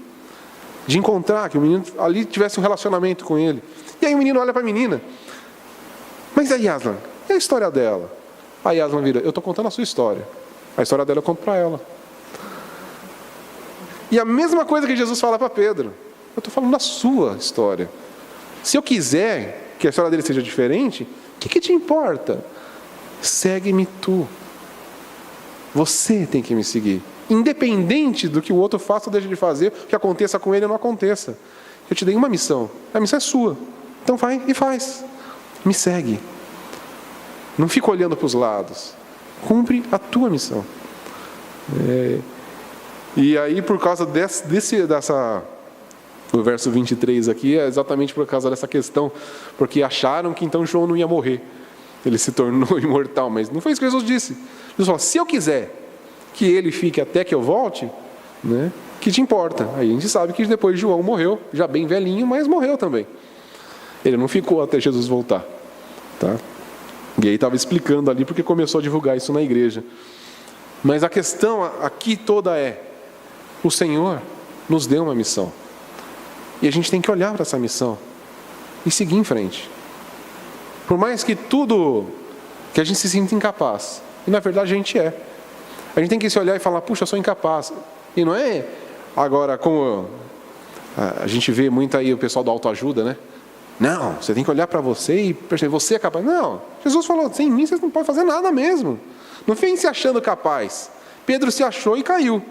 [SPEAKER 1] De encontrar, que o menino ali tivesse um relacionamento com ele. E aí o menino olha para a menina. Mas aí, Aslan, e a história dela? Aí Aslan vira, eu estou contando a sua história. A história dela eu conto para ela. E a mesma coisa que Jesus fala para Pedro. Eu estou falando da sua história. Se eu quiser que a história dele seja diferente, o que te importa? Segue-me tu. Você tem que me seguir. Independente do que o outro faça ou deixe de fazer, o que aconteça com ele ou não aconteça. Eu te dei uma missão. A missão é sua. Então vai e faz. Me segue. Não fica olhando para os lados. Cumpre a tua missão. E aí, por causa o verso 23 aqui, é exatamente por causa dessa questão, porque acharam que então João não ia morrer. Ele se tornou imortal, mas não foi isso que Jesus disse. Jesus falou, se eu quiser que ele fique até que eu volte, né, que te importa? Aí a gente sabe que depois João morreu, já bem velhinho, mas morreu também. Ele não ficou até Jesus voltar. Tá? E aí estava explicando ali, porque começou a divulgar isso na igreja. Mas a questão aqui toda é, o Senhor nos deu uma missão. E a gente tem que olhar para essa missão e seguir em frente. Por mais que que a gente se sinta incapaz, e na verdade a gente é. A gente tem que se olhar e falar, puxa, eu sou incapaz. E não é agora como a gente vê muito aí o pessoal da autoajuda, né? Não, você tem que olhar para você e perceber, você é capaz. Não, Jesus falou, sem mim vocês não podem fazer nada mesmo. Não vem se achando capaz. Pedro se achou e caiu.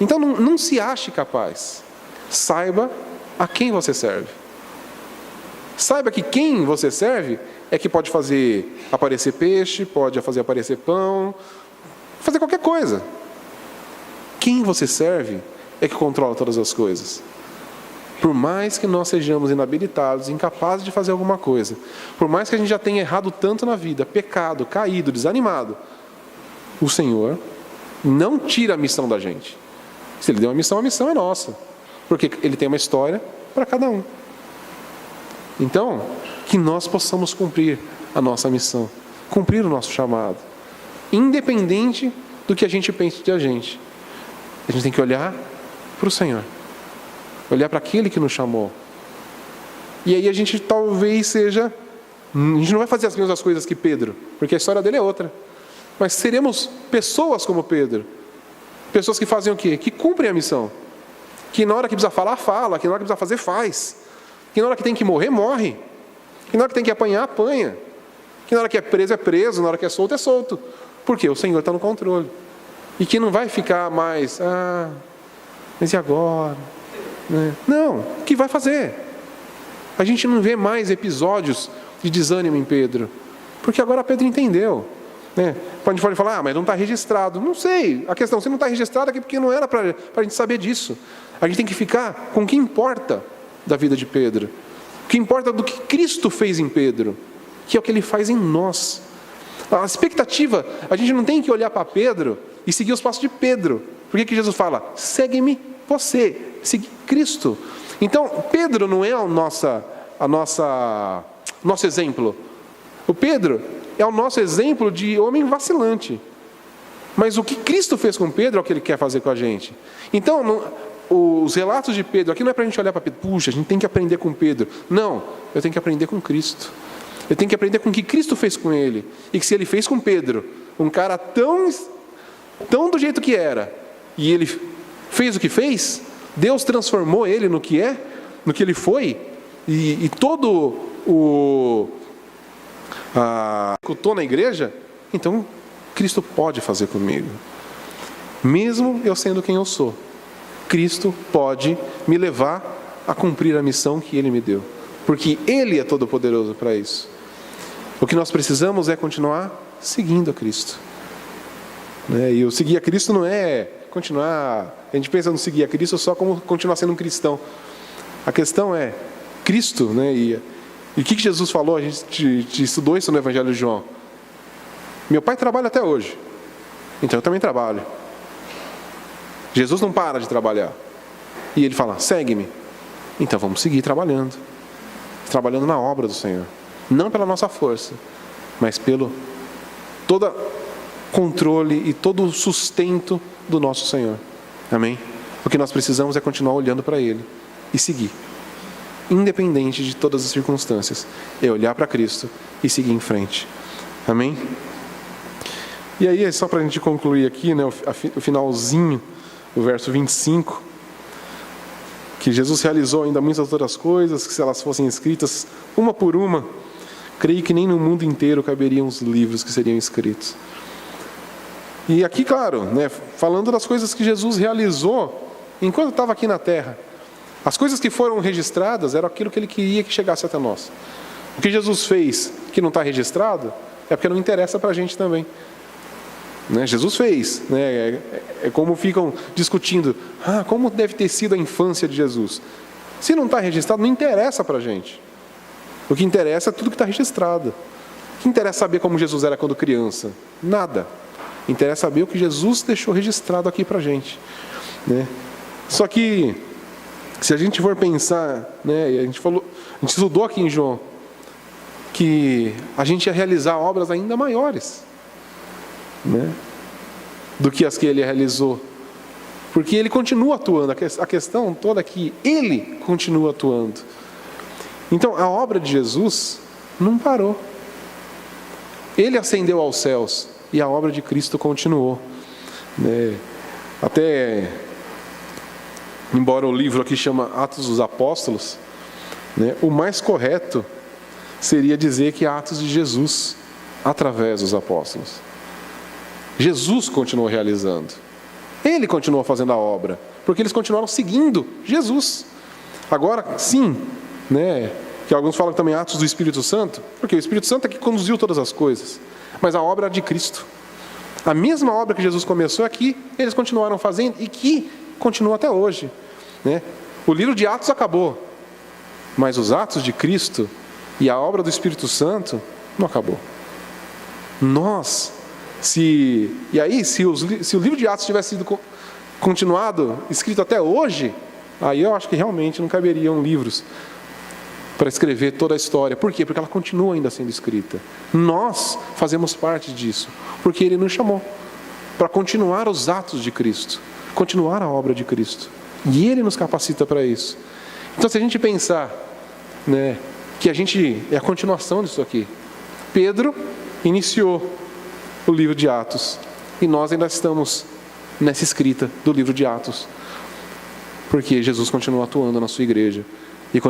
[SPEAKER 1] Então não se ache capaz. Saiba a quem você serve. Saiba que quem você serve é que pode fazer aparecer peixe, pode fazer aparecer pão, fazer qualquer coisa. Quem você serve é que controla todas as coisas. Por mais que nós sejamos inabilitados, incapazes de fazer alguma coisa, por mais que a gente já tenha errado tanto na vida, pecado, caído, desanimado, o Senhor não tira a missão da gente. Se Ele deu uma missão, a missão é nossa. Porque Ele tem uma história para cada um. Então, que nós possamos cumprir a nossa missão, cumprir o nosso chamado, independente do que a gente pense de a gente. A gente tem que olhar para o Senhor, olhar para aquele que nos chamou. E aí a gente talvez a gente não vai fazer as mesmas coisas que Pedro, porque a história dele é outra. Mas seremos pessoas como Pedro, pessoas que fazem o quê? Que cumprem a missão. Que na hora que precisa falar, fala. Que na hora que precisa fazer, faz. Que na hora que tem que morrer, morre. Que na hora que tem que apanhar, apanha. Que na hora que é preso, na hora que é solto. Por quê? O Senhor está no controle. E que não vai ficar mais, mas e agora? Não, que vai fazer. A gente não vê mais episódios de desânimo em Pedro. Porque agora Pedro entendeu. A gente pode falar, mas não está registrado. Não sei, a questão, se não está registrado é porque não era para a gente saber disso. A gente tem que ficar com o que importa da vida de Pedro. O que importa do que Cristo fez em Pedro, que é o que Ele faz em nós. A expectativa, a gente não tem que olhar para Pedro e seguir os passos de Pedro. Por que Jesus fala? Segue-me você, seguir Cristo. Então, Pedro não é o nosso exemplo. O Pedro é o nosso exemplo de homem vacilante. Mas o que Cristo fez com Pedro é o que Ele quer fazer com a gente. Então, os relatos de Pedro, aqui não é para a gente olhar para Pedro, puxa, a gente tem que aprender com Pedro. Não, eu tenho que aprender com Cristo. Eu tenho que aprender com o que Cristo fez com ele. E que se Ele fez com Pedro, um cara tão do jeito que era, e ele fez o que fez, Deus transformou ele no que é, no que ele foi, e todo o escutou na igreja, então Cristo pode fazer comigo. Mesmo eu sendo quem eu sou, Cristo pode me levar a cumprir a missão que Ele me deu. Porque Ele é todo poderoso para isso. O que nós precisamos é continuar seguindo a Cristo. E o seguir a Cristo não é continuar... A gente pensa no seguir a Cristo só como continuar sendo um cristão. A questão é Cristo, e o que Jesus falou? A gente estudou isso no Evangelho de João. Meu pai trabalha até hoje, então eu também trabalho. Jesus não para de trabalhar. E Ele fala, segue-me. Então vamos seguir trabalhando na obra do Senhor. Não pela nossa força, mas pelo todo controle e todo o sustento do nosso Senhor. Amém? O que nós precisamos é continuar olhando para Ele e seguir. Independente de todas as circunstâncias. É olhar para Cristo e seguir em frente. Amém? E aí, só para a gente concluir aqui, o finalzinho, o verso 25, que Jesus realizou ainda muitas outras coisas, que se elas fossem escritas uma por uma, creio que nem no mundo inteiro caberiam os livros que seriam escritos. E aqui, claro, falando das coisas que Jesus realizou enquanto estava aqui na terra. As coisas que foram registradas eram aquilo que Ele queria que chegasse até nós. O que Jesus fez que não está registrado é porque não interessa para a gente também. Jesus fez, é como ficam discutindo, como deve ter sido a infância de Jesus. Se não está registrado, não interessa para a gente. O que interessa é tudo que está registrado. O que interessa saber como Jesus era quando criança? Nada. Interessa saber o que Jesus deixou registrado aqui para a gente. Só que, se a gente for pensar, a gente estudou aqui em João, que a gente ia realizar obras ainda maiores. Do que as que Ele realizou, porque Ele continua atuando. A questão toda é que Ele continua atuando. Então a obra de Jesus não parou. Ele ascendeu aos céus e a obra de Cristo continuou. Até, embora o livro aqui chama Atos dos Apóstolos, o mais correto seria dizer que Atos de Jesus através dos apóstolos. Jesus continuou realizando. Ele continuou fazendo a obra. Porque eles continuaram seguindo Jesus. Agora, sim, que alguns falam também Atos do Espírito Santo, porque o Espírito Santo é que conduziu todas as coisas. Mas a obra é de Cristo. A mesma obra que Jesus começou aqui, eles continuaram fazendo e que continua até hoje. O livro de Atos acabou. Mas os atos de Cristo e a obra do Espírito Santo não acabou. Se o livro de Atos tivesse sido continuado, escrito até hoje, aí eu acho que realmente não caberiam livros para escrever toda a história. Por quê? Porque ela continua ainda sendo escrita. Nós fazemos parte disso, porque Ele nos chamou para continuar os atos de Cristo, continuar a obra de Cristo. E Ele nos capacita para isso. Então, se a gente pensar que a gente é a continuação disso aqui, Pedro iniciou o livro de Atos, e nós ainda estamos nessa escrita do livro de Atos, porque Jesus continua atuando na sua igreja, e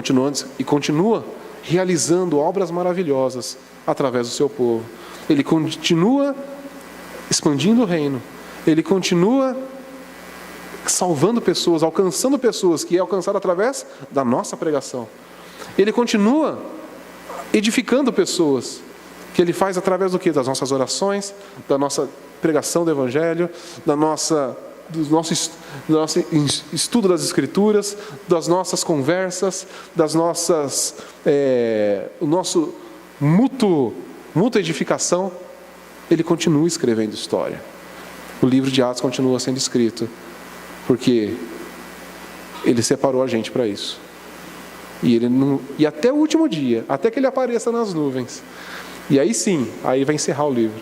[SPEAKER 1] continua realizando obras maravilhosas através do seu povo. Ele continua expandindo o reino, Ele continua salvando pessoas, alcançando pessoas, que é alcançado através da nossa pregação. Ele continua edificando pessoas, que Ele faz através do quê? Das nossas orações, da nossa pregação do Evangelho, da nossa do nosso estudo das Escrituras, das nossas conversas, das nossas, o nosso mútua edificação, Ele continua escrevendo história. O livro de Atos continua sendo escrito, porque Ele separou a gente para isso. E até o último dia, até que Ele apareça nas nuvens, e aí sim, aí vai encerrar o livro.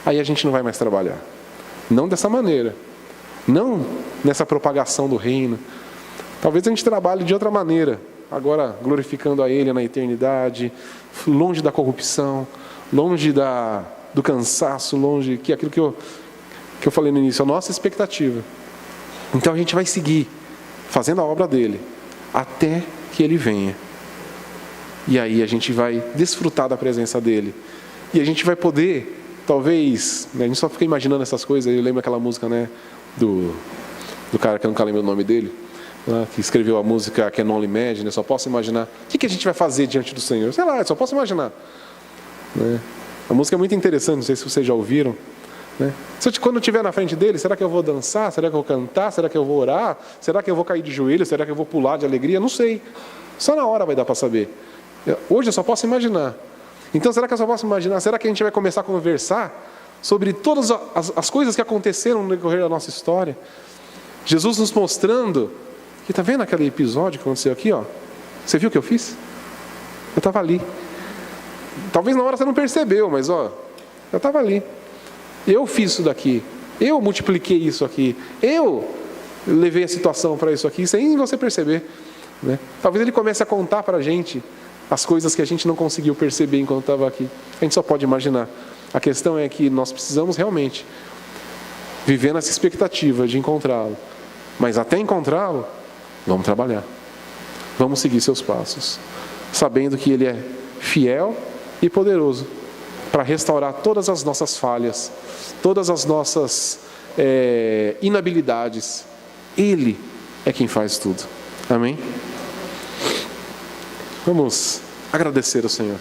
[SPEAKER 1] Aí a gente não vai mais trabalhar. Não dessa maneira. Não nessa propagação do reino. Talvez a gente trabalhe de outra maneira, agora glorificando a Ele na eternidade, longe da corrupção, longe do cansaço, longe que aquilo que eu falei no início, a nossa expectativa. Então a gente vai seguir fazendo a obra dele até que Ele venha. E aí a gente vai desfrutar da presença dele. E a gente vai poder, talvez, né, a gente só fica imaginando essas coisas. Eu lembro aquela música, né, do cara que eu nunca lembro o nome dele, né, que escreveu a música Can Only Imagine, eu só posso imaginar. O que a gente vai fazer diante do Senhor? Sei lá, eu só posso imaginar. Né? A música é muito interessante, não sei se vocês já ouviram. Né? Quando eu estiver na frente dele, será que eu vou dançar? Será que eu vou cantar? Será que eu vou orar? Será que eu vou cair de joelhos? Será que eu vou pular de alegria? Não sei. Só na hora vai dar para saber. Hoje eu só posso imaginar. Então será que eu só posso imaginar? Será que a gente vai começar a conversar sobre todas as coisas que aconteceram no decorrer da nossa história? Jesus nos mostrando que, está vendo aquele episódio que aconteceu aqui? Ó? Você viu o que eu fiz? Eu estava ali. Talvez na hora você não percebeu, mas eu estava ali. Eu fiz isso daqui. Eu multipliquei isso aqui. Eu levei a situação para isso aqui, sem você perceber. Né? Talvez Ele comece a contar para a gente as coisas que a gente não conseguiu perceber enquanto estava aqui. A gente só pode imaginar. A questão é que nós precisamos realmente viver nessa expectativa de encontrá-lo. Mas até encontrá-lo, vamos trabalhar. Vamos seguir seus passos, sabendo que Ele é fiel e poderoso para restaurar todas as nossas falhas, todas as nossas inabilidades. Ele é quem faz tudo. Amém? Vamos agradecer ao Senhor.